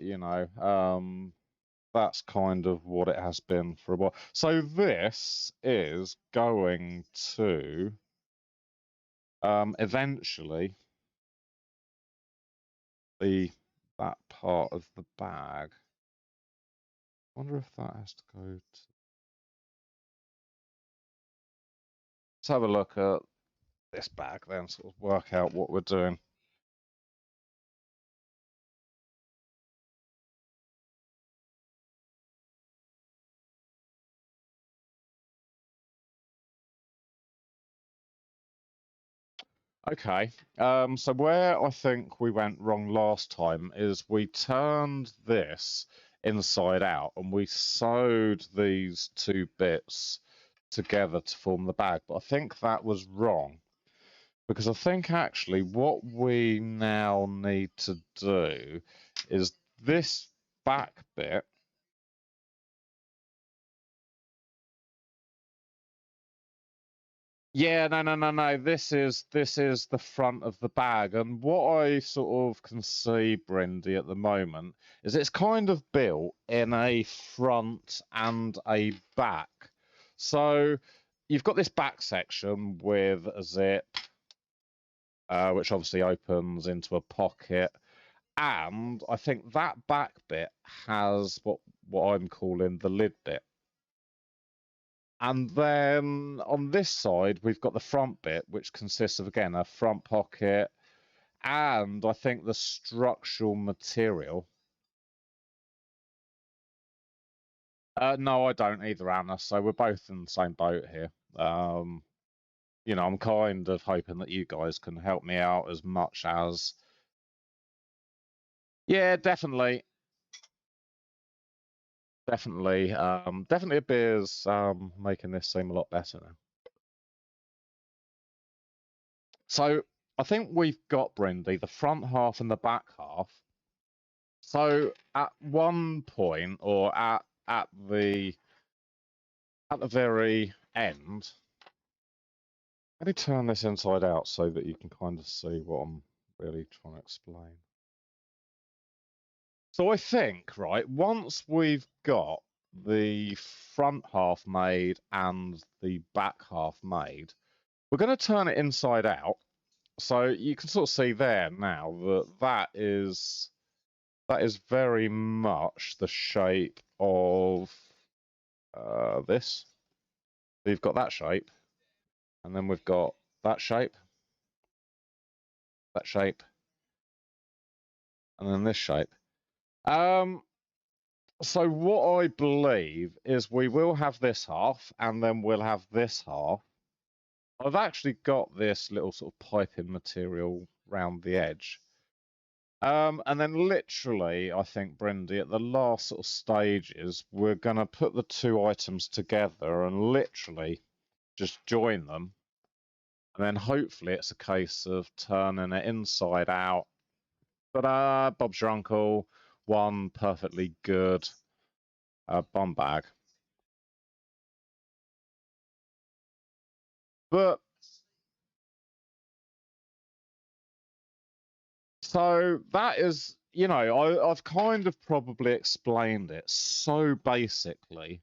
that's kind of what it has been for a while. So this is going to eventually be that part of the bag. I wonder if that has to go to. Let's have a look at this bag then, sort of work out what we're doing. Okay, so where I think we went wrong last time is we turned this inside out and we sewed these two bits together to form the bag, but I think that was wrong because I think actually what we now need to do is this back bit. Yeah, no. This is the front of the bag, and what I sort of can see, Brindy, at the moment is it's kind of built in a front and a back. So you've got this back section with a zip, which obviously opens into a pocket, and I think that back bit has what I'm calling the lid bit. And then on this side, we've got the front bit, which consists of, again, a front pocket and I think the structural material. No, I don't either, Anna. So we're both in the same boat here. I'm kind of hoping that you guys can help me out as much as. Yeah, definitely. Definitely. Definitely a beer's making this seem a lot better now. So I think we've got, Brindy, the front half and the back half. So at one point, or at the very end, let me turn this inside out so that you can kind of see what I'm really trying to explain. So I think, right, once we've got the front half made and the back half made, we're going to turn it inside out. So you can sort of see there now that is very much the shape of this. We've got that shape, and then we've got that shape, and then this shape. So what I believe is we will have this half, and then we'll have this half. I've actually got this little sort of piping material round the edge. And then literally, I think, Brindy, at the last sort of stages, we're going to put the two items together and literally just join them. And then hopefully it's a case of turning it inside out. Ta-da! Bob's your uncle. One perfectly good bum bag. But so that is, I've kind of probably explained it so basically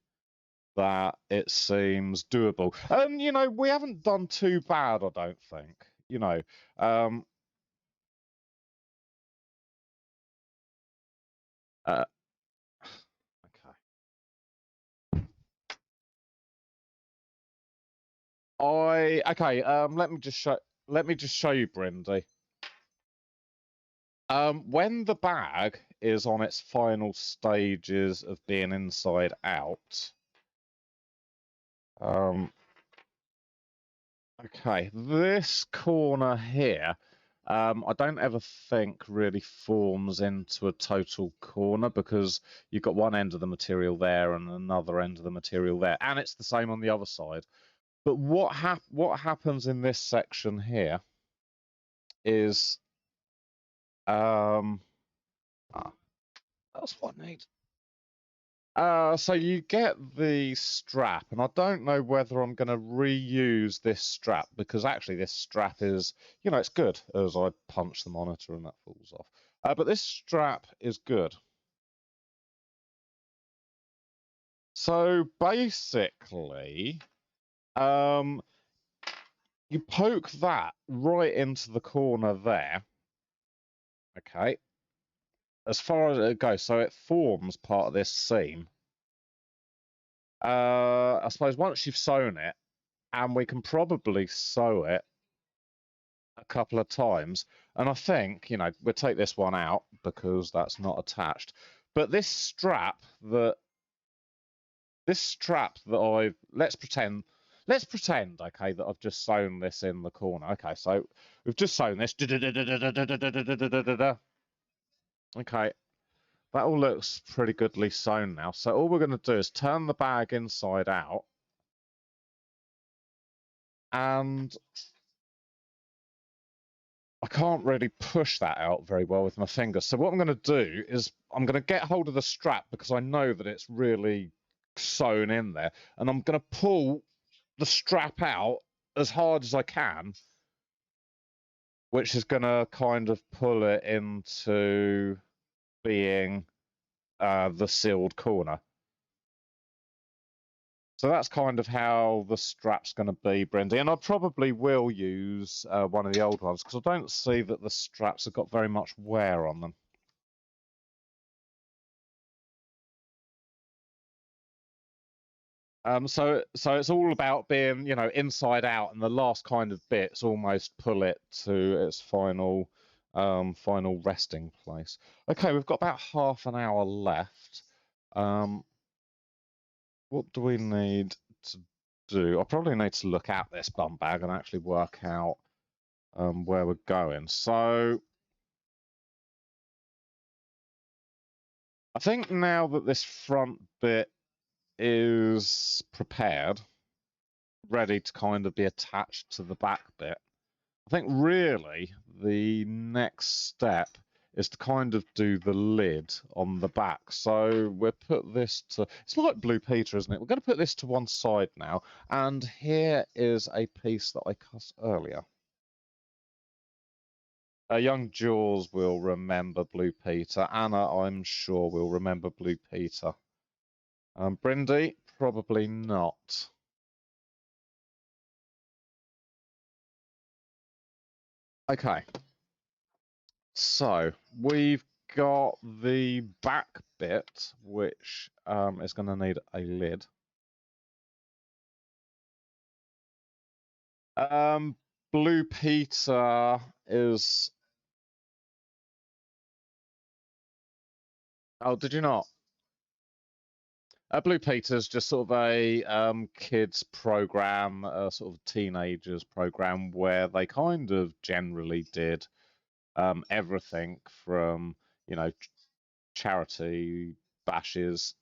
that it seems doable. And we haven't done too bad, I don't think. Um, Okay. Okay. Let me just show you, Brindy. When the bag is on its final stages of being inside out. Okay, this corner here, I don't ever think really forms into a total corner because you've got one end of the material there and another end of the material there, and it's the same on the other side. But what happens in this section here is, um, that's what I need. So you get the strap, and I don't know whether I'm going to reuse this strap because actually this strap is, you know, it's good as I punch the monitor and that falls off. But this strap is good. So basically, you poke that right into the corner there. Okay. As far as it goes, so it forms part of this seam. I suppose once you've sewn it, and we can probably sew it a couple of times. And I think, you know, we'll take this one out because that's not attached. But this strap that let's pretend, okay, that I've just sewn this in the corner. Okay, so we've just sewn this. Okay, that all looks pretty goodly sewn now. So all we're going to do is turn the bag inside out and I can't really push that out very well with my fingers. So what I'm going to do is I'm going to get hold of the strap because I know that it's really sewn in there. And I'm going to pull the strap out as hard as I can, which is going to kind of pull it into being the sealed corner. So that's kind of how the strap's going to be, Brindy. And I probably will use one of the old ones because I don't see that the straps have got very much wear on them. So it's all about being, you know, inside out, and the last kind of bits almost pull it to its final resting place. Okay, we've got about half an hour left. What do we need to do? I probably need to look at this bum bag and actually work out where we're going. So I think now that this front bit is prepared, ready to kind of be attached to the back bit, I think really the next step is to kind of do the lid on the back. So we'll put this to, it's like Blue Peter, isn't it? We're going to put this to one side now. And here is a piece that I cut earlier. Young Jules will remember Blue Peter. Anna, I'm sure, will remember Blue Peter. Brindy, probably not. Okay. So we've got the back bit, which is going to need a lid. Blue Peter is. Oh, did you not? Blue Peter's just sort of a kids program, sort of teenagers program where they kind of generally did everything from, you know, charity bashes.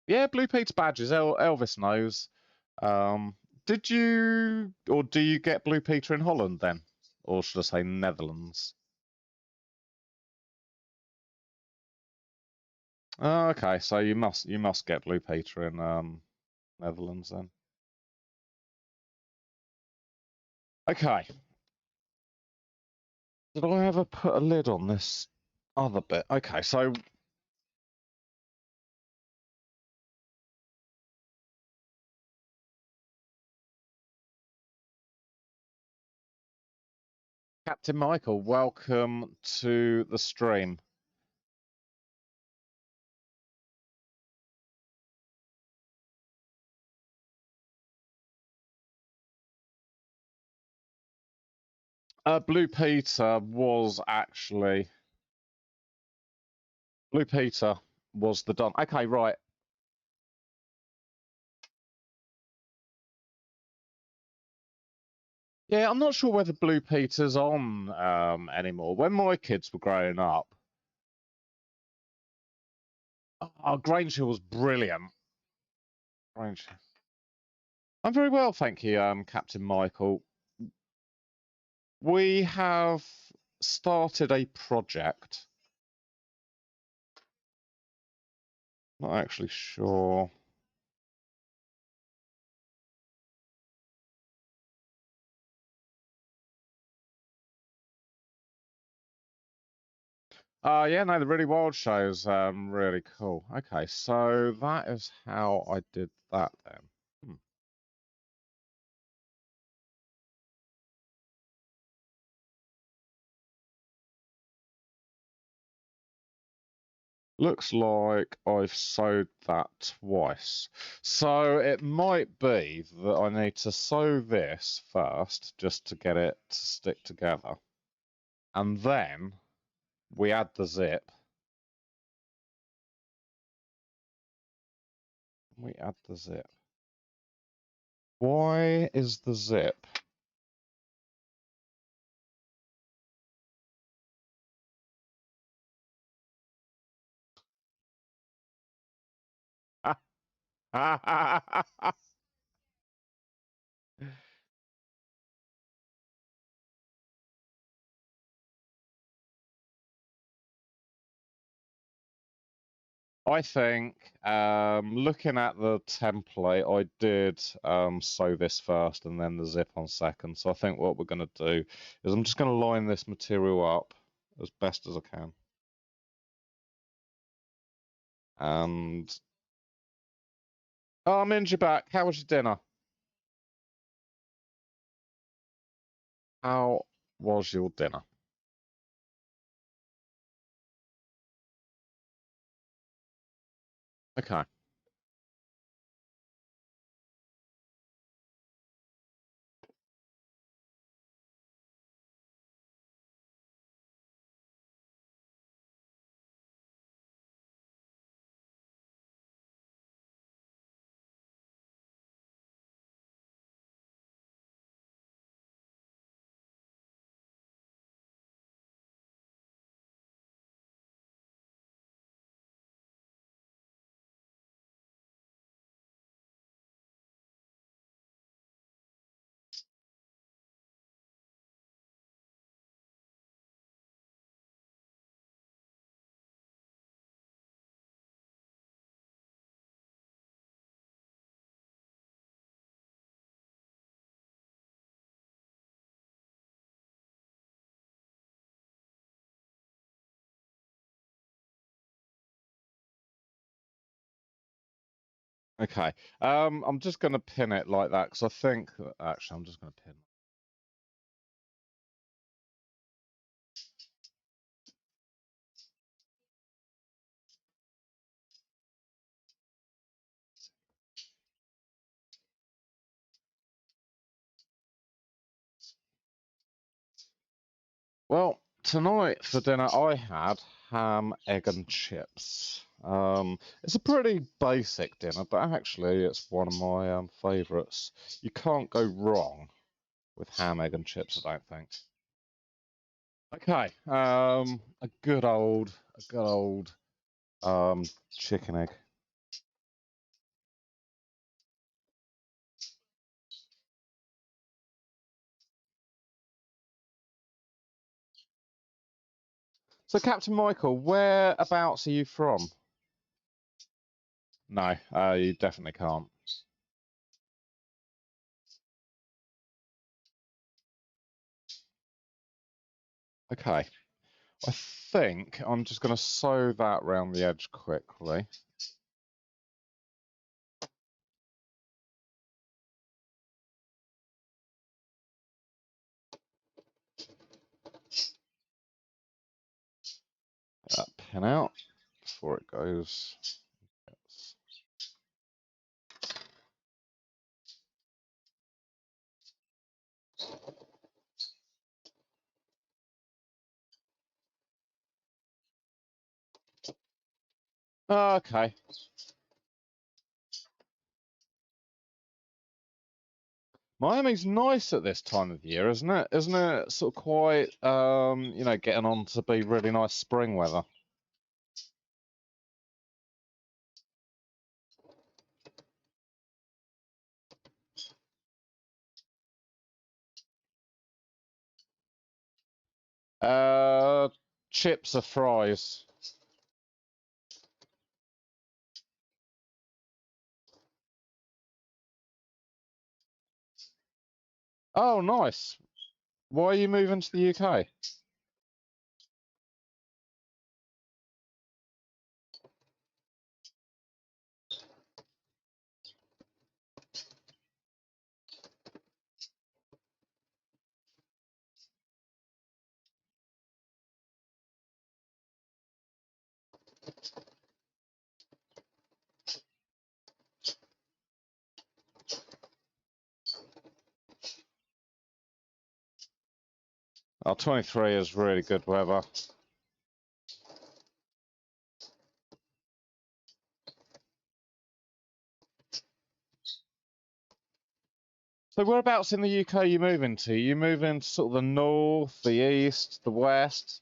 Yeah, Blue Peter badges. Elvis knows. Did you or do you get Blue Peter in Holland then, or should I say Netherlands? Oh, okay, so you must get Blue Peter in Netherlands then. Okay. Did I ever put a lid on this other bit? Okay, so Captain Michael, welcome to the stream. Blue Peter was actually Blue Peter was the Don. Okay, right. Yeah, I'm not sure whether Blue Peter's on anymore. When my kids were growing up, Grange Hill was brilliant. Grange. I'm very well, thank you, Captain Michael. We have started a project. Not actually sure. Yeah, no, the Really Wild show's really cool. Okay, so that is how I did that then. Hmm. Looks like I've sewed that twice. So it might be that I need to sew this first just to get it to stick together. And then we add the zip. We add the zip. Why is the zip? I think, looking at the template, I did sew this first and then the zip on second. So I think what we're going to do is I'm just going to line this material up as best as I can. And oh, Minji back. How was your dinner? How was your dinner? Okay. Okay. I'm just going to pin it like that because I think actually I'm just going to pin. Well, tonight for dinner I had ham, egg, and chips. It's a pretty basic dinner, but actually it's one of my favourites. You can't go wrong with ham, egg, and chips, I don't think. Okay, a good old chicken egg. So, Captain Michael, whereabouts are you from? No, you definitely can't. Okay, I think I'm just going to sew that round the edge quickly. Get that pin out before it goes. Okay. Miami's nice at this time of year, isn't it? Isn't it sort of quite, getting on to be really nice spring weather? Uh, Chips or fries? Oh, nice. Why are you moving to the UK? Oh, 23 is really good weather. So whereabouts in the UK are you moving to? You moving to sort of the north, the east, the west?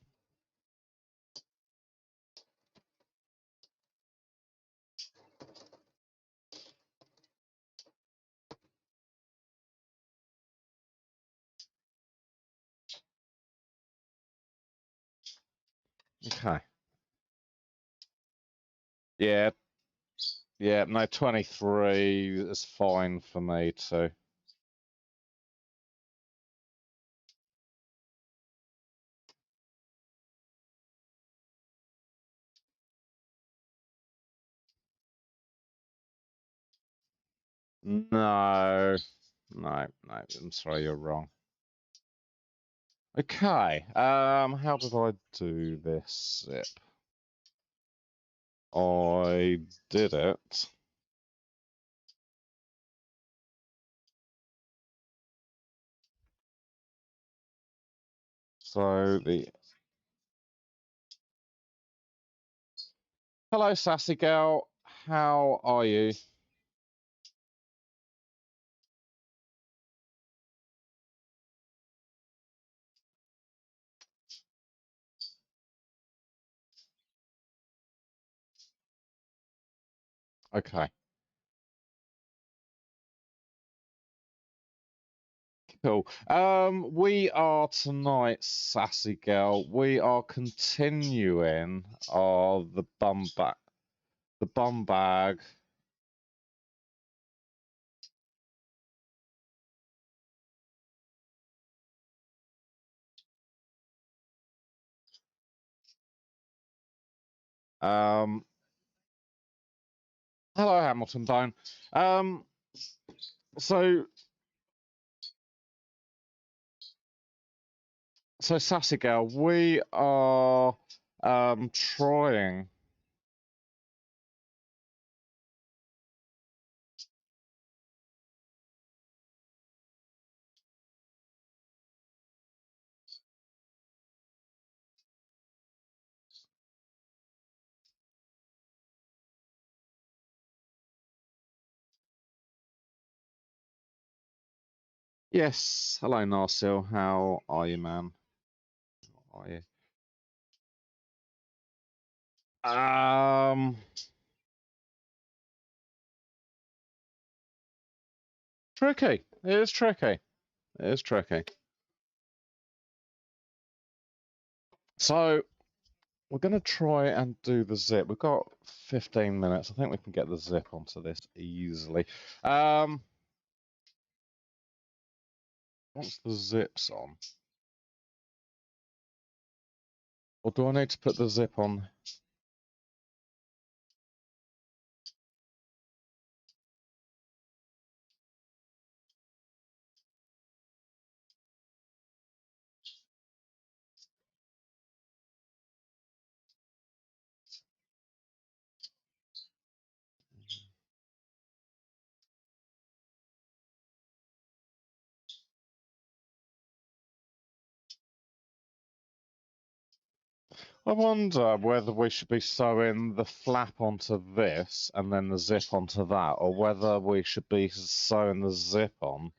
Okay. Yeah, yeah, no, 23 is fine for me too. No, no, I'm sorry, you're wrong. Okay, how did I do this zip? I did it. So the hello, sassy girl. How are you? Okay, cool. We are tonight, sassy girl. We are continuing the bum bag. Um, hello, Hamilton Bone. Um, so sassy girl, we are trying. Yes, hello, Narsil. How are you, man? How are you? Tricky. It is tricky. It is tricky. So we're gonna try and do the zip. We've got 15 minutes. I think we can get the zip onto this easily. Um, Once the zip's on, or do I need to put the zip on? I wonder whether we should be sewing the flap onto this and then the zip onto that, or whether we should be sewing the zip on.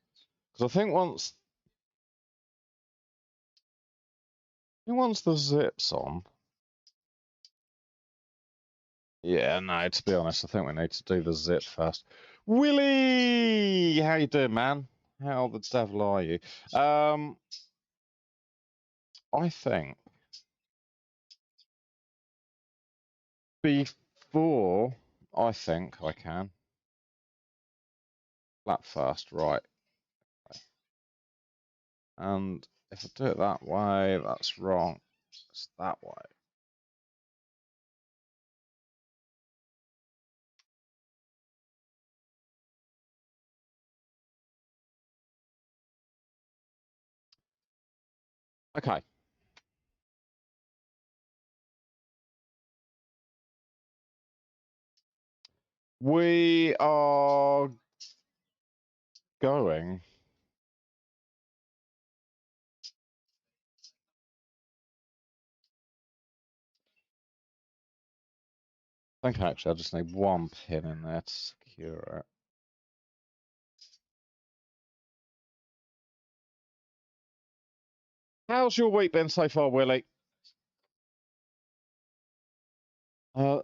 Because I think once the zip's on, yeah, no, to be honest, I think we need to do the zip first. Willie, how you doing, man? How the devil are you? I think before I can flap first, right? And if I do it that way, that's wrong. It's that way. Okay. We are going. I think actually I just need one pin in there to secure it. How's your week been so far, Willie? Uh,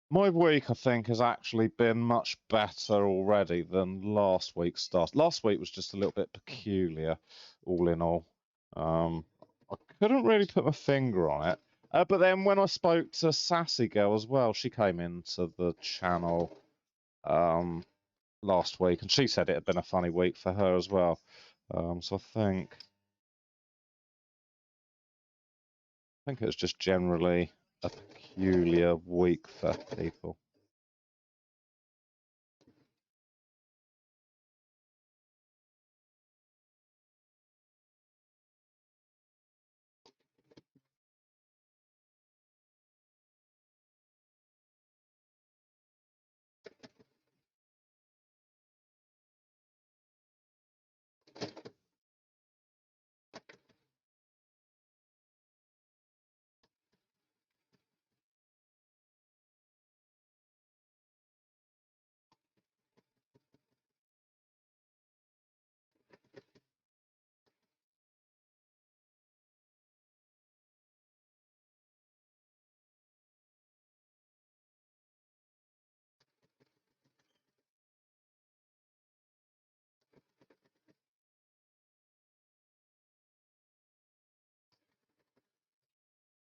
My week, I think, has actually been much better already than last week's start. Last week was just a little bit peculiar, all in all. I couldn't really put my finger on it. But then when I spoke to Sassy Girl as well, she came into the channel last week, and she said it had been a funny week for her as well. So I think it's just generally a peculiar week for people.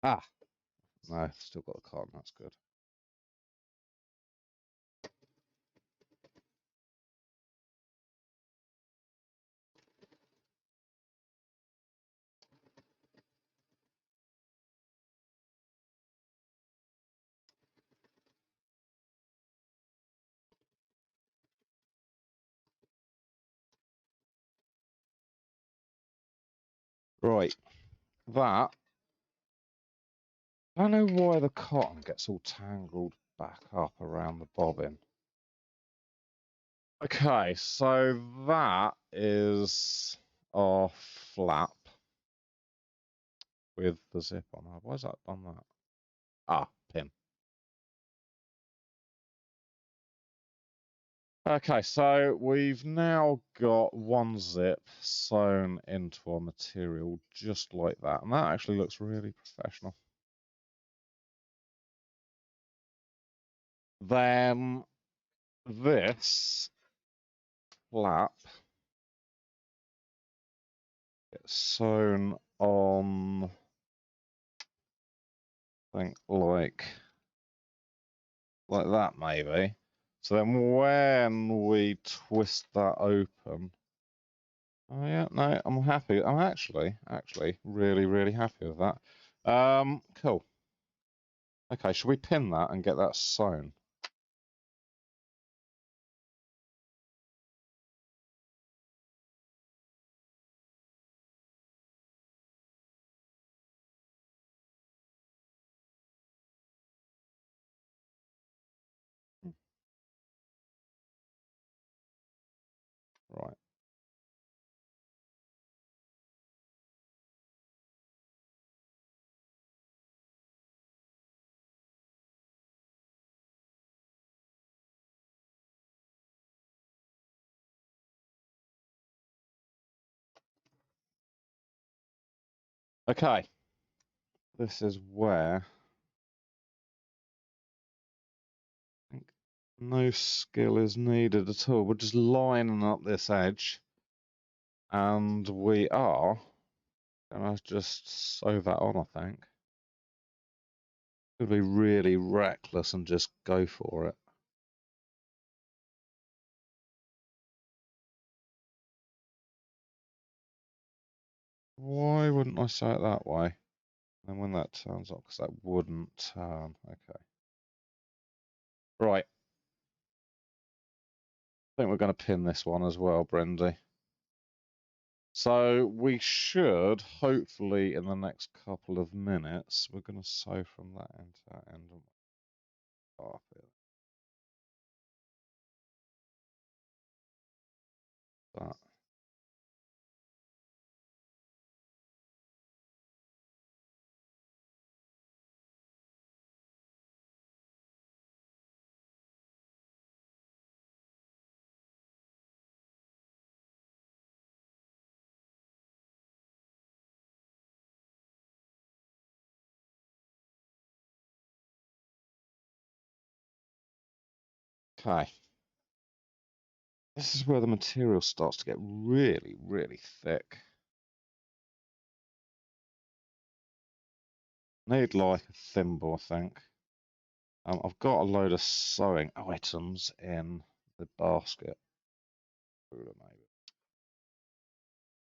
Ah, no, still got the cotton. That's good. Right, that. I don't know why the cotton gets all tangled back up around the bobbin. Okay, so that is our flap with the zip on. Why has that done that? Ah, pin. Okay, so we've now got one zip sewn into our material just like that, and that actually looks really professional. Then this flap gets sewn on, I think, like that maybe. So then when we twist that open, oh yeah, no, I'm happy. I'm actually really, really happy with that. Cool. Okay, should we pin that and get that sewn? Right. Okay, this is where I think no skill is needed at all. We're just lining up this edge, and we are gonna just sew that on, I think. Gonna be really reckless and just go for it. Why wouldn't I sew it that way? And when that turns up, because that wouldn't turn. Okay. Right. I think we're going to pin this one as well, Brendy. So we should, hopefully, in the next couple of minutes, we're going to sew from that end to that end. Half it. That. Okay. This is where the material starts to get really, really thick. Need like a thimble, I think. I've got a load of sewing items in the basket.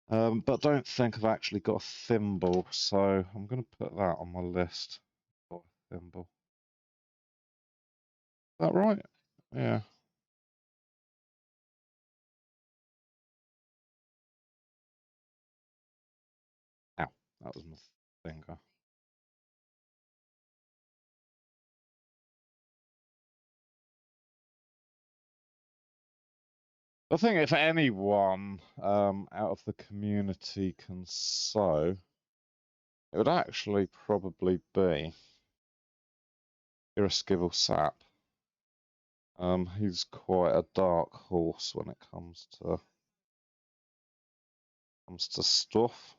But don't think I've actually got a thimble, so I'm going to put that on my list. Got a thimble. Is that right? Yeah. Ow, that was my finger. I think if anyone out of the community can sew, it would actually probably be Iraskivil Sap. He's quite a dark horse when it comes to stuff.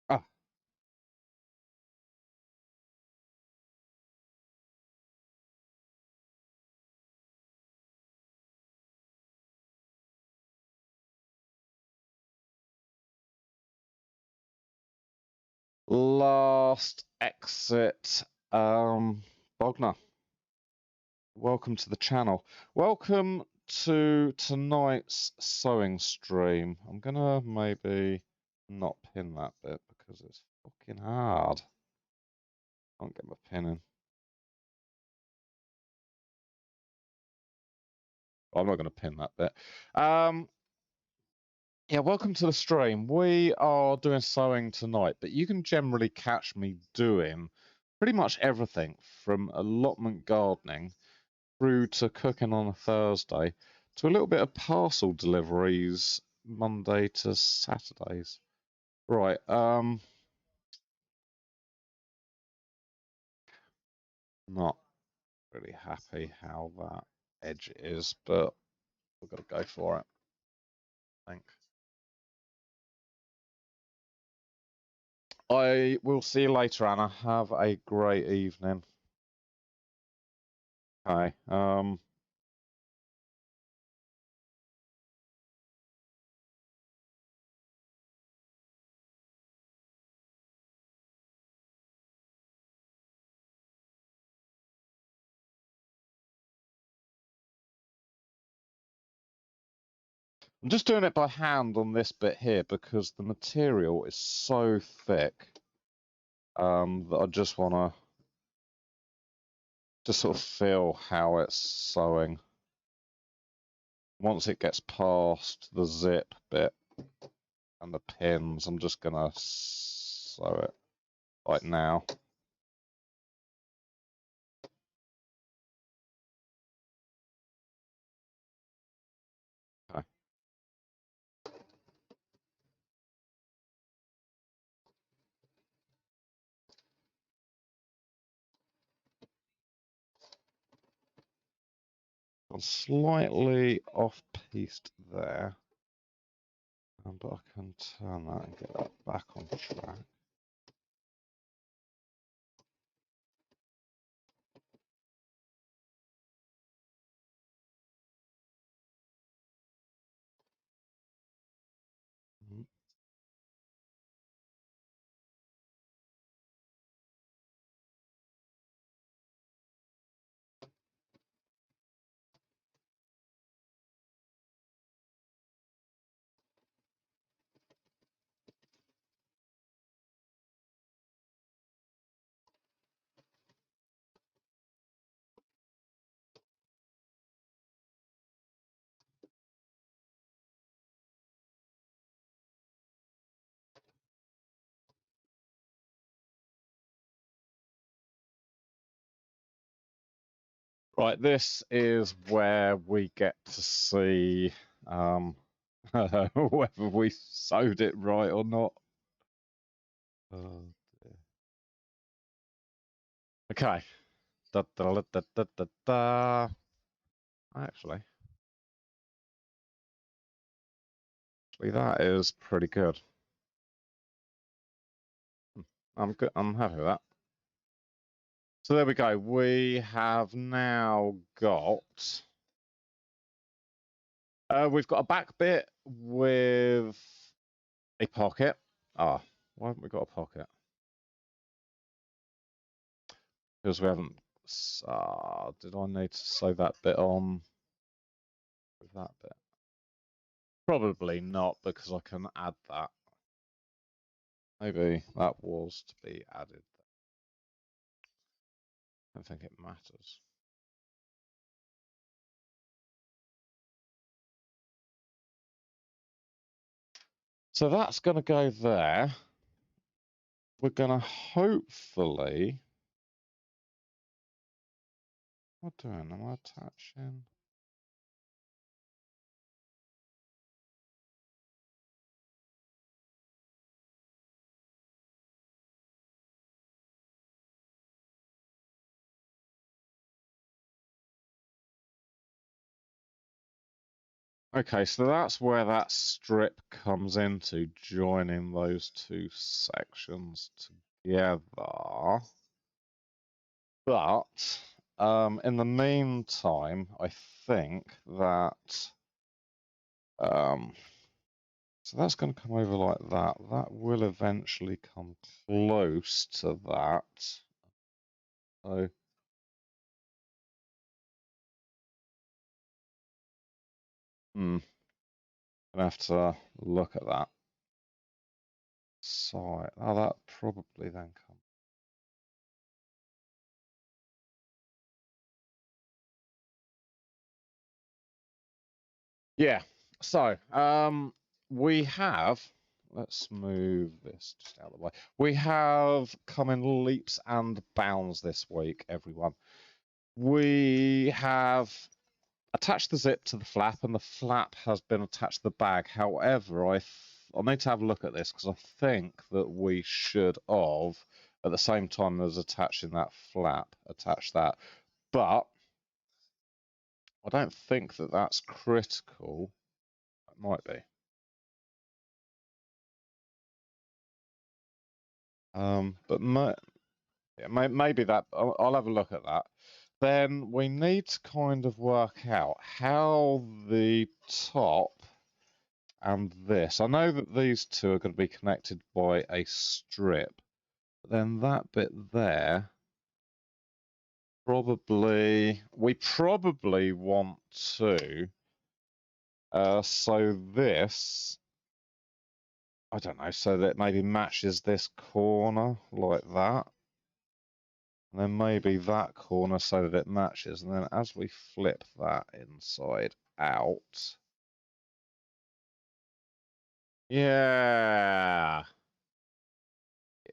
Ah, last exit, Bogner. Welcome to the channel. Welcome to tonight's sewing stream. I'm gonna maybe not pin that bit because it's fucking hard. Can't get my pin in. I'm not gonna pin that bit. Yeah, welcome to the stream. We are doing sewing tonight, but you can generally catch me doing pretty much everything from allotment gardening through to cooking on a Thursday to a little bit of parcel deliveries Monday to Saturdays. Right, not really happy how that edge is, but we've got to go for it, I think. I will see you later, Anna. Have a great evening. Okay. I'm just doing it by hand on this bit here because the material is so thick that I just want to just sort of feel how it's sewing. Once it gets past the zip bit and the pins, I'm just going to sew it like now. Okay. I'm slightly off-piste there. But I can turn that and get that back on track. Right, this is where we get to see whether we sewed it right or not. Oh, dear. Okay. Da, da, da, da, da, da, da. Actually, that is pretty good. I'm good. I'm happy with that. So there we go. We have now got. We've got a back bit with a pocket. Ah, why haven't we got a pocket? Because we haven't. Did I need to sew that bit on with that bit? Probably not, because I can add that. Maybe that was to be added. I don't think it matters. So that's going to go there. We're going to hopefully. What am I doing? Am I attaching? Okay, so that's where that strip comes into, joining those two sections together. But in the meantime, I think that so that's going to come over like that. That will eventually come close to that. So gonna have to look at that side. Oh, that probably then comes. Yeah. So we have. Let's move this just out of the way. We have come in leaps and bounds this week, everyone. We have attached the zip to the flap, and the flap has been attached to the bag. However, I need to have a look at this, because I think that we should have, at the same time as attaching that flap, attach that. But I don't think that that's critical. It might be. But maybe that, I'll have a look at that. Then we need to kind of work out how the top and this. I know that these two are going to be connected by a strip. But then that bit there, we probably want to sew this, I don't know, so that it maybe matches this corner like that. And then maybe that corner so that it matches. And then as we flip that inside out. Yeah.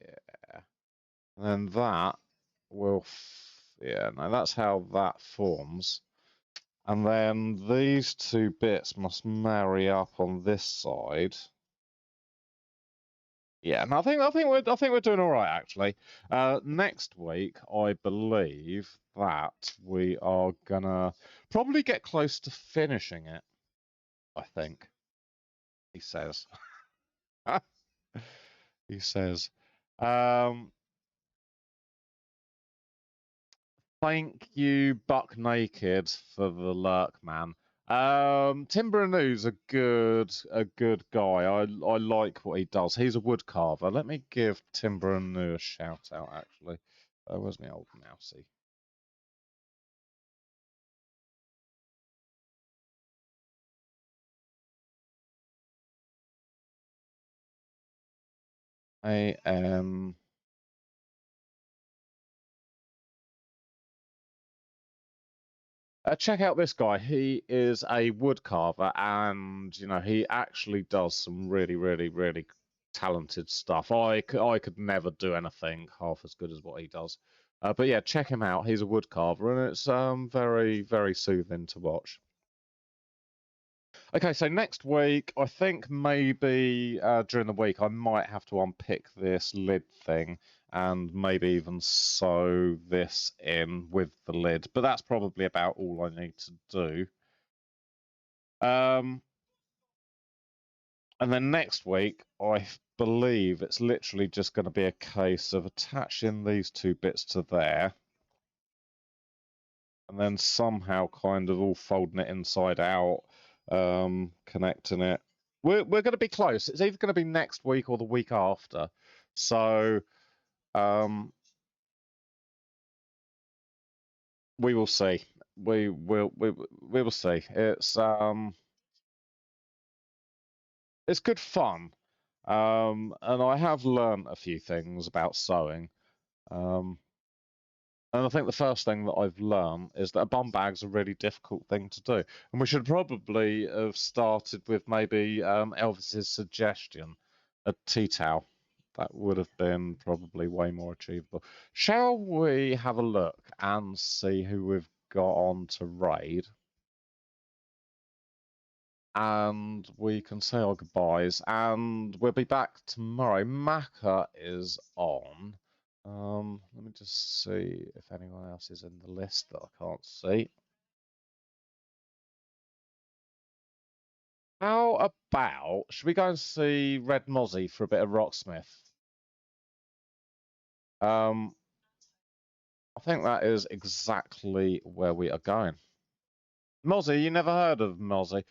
Yeah. And then that will, yeah, no, that's how that forms. And then these two bits must marry up on this side. Yeah, and I think we're doing all right actually. Next week, I believe that we are gonna probably get close to finishing it. I think he says. He says. Um, Thank you, Buck Naked, for the lurk, man. Timber Anu's a good guy. I like what he does. He's a wood carver. Let me give Timber Anu a shout out. Actually, where's my old mousey? I am. Check out this guy. He is a wood carver, and he actually does some really talented stuff. I could never do anything half as good as what he does. But yeah, check him out. He's a wood carver, and it's very soothing to watch. Okay, so next week, I think maybe during the week, I might have to unpick this lid thing and maybe even sew this in with the lid. But that's probably about all I need to do. And then next week, I believe it's literally just going to be a case of attaching these two bits to there. And then somehow kind of all folding it inside out, connecting it. We're going to be close. It's either going to be next week or the week after. So we will see. We will see. It's good fun. And I have learned a few things about sewing. And I think the first thing that I've learned is that a bum bag's a really difficult thing to do. And we should probably have started with maybe Elvis's suggestion, a tea towel. That would have been probably way more achievable. Shall we have a look and see who we've got on to raid? And we can say our goodbyes. And we'll be back tomorrow. Maka is on. Let me just see if anyone else is in the list that I can't see. How about, should we go and see Red Mozzie for a bit of Rocksmith? I think that is exactly where we are going. Mozzie, you never heard of Mozzie?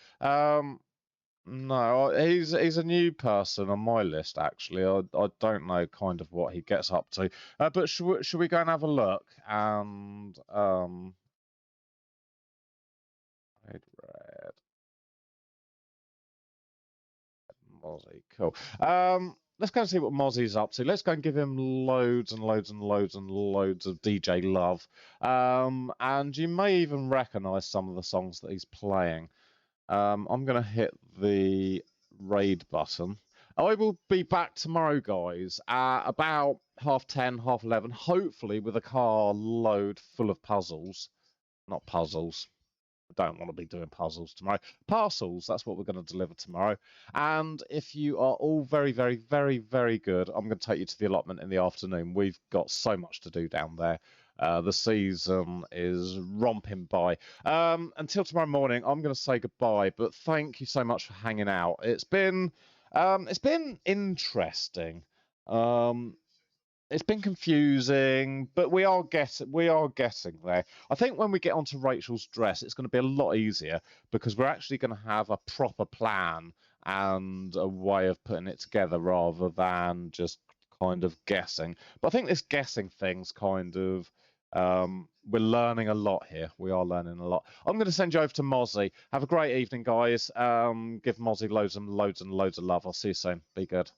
No, he's a new person on my list actually. I don't know kind of what he gets up to. But should we go and have a look and red. Mozzie, cool. Let's go and see what Mozzie's up to. Let's go and give him loads and loads and loads and loads of DJ love. And you may even recognise some of the songs that he's playing. I'm going to hit the raid button. I will be back tomorrow, guys, at about 10:30, 11:30, hopefully with a car load full of puzzles. Not puzzles. Don't want to be doing puzzles tomorrow. Parcels, that's what we're going to deliver tomorrow. And if you are all very good, I'm going to take you to the allotment in the afternoon. We've got so much to do down there. The season is romping by. Until tomorrow morning, I'm going to say goodbye, but thank you so much for hanging out. It's been interesting. It's been confusing, but we are getting there. I think when we get onto Rachel's dress, it's going to be a lot easier because we're actually going to have a proper plan and a way of putting it together rather than just kind of guessing. But I think this guessing thing's kind of we're learning a lot here. We are learning a lot. I'm going to send you over to Mozzie. Have a great evening, guys. Give Mozzie loads and loads and loads of love. I'll see you soon. Be good.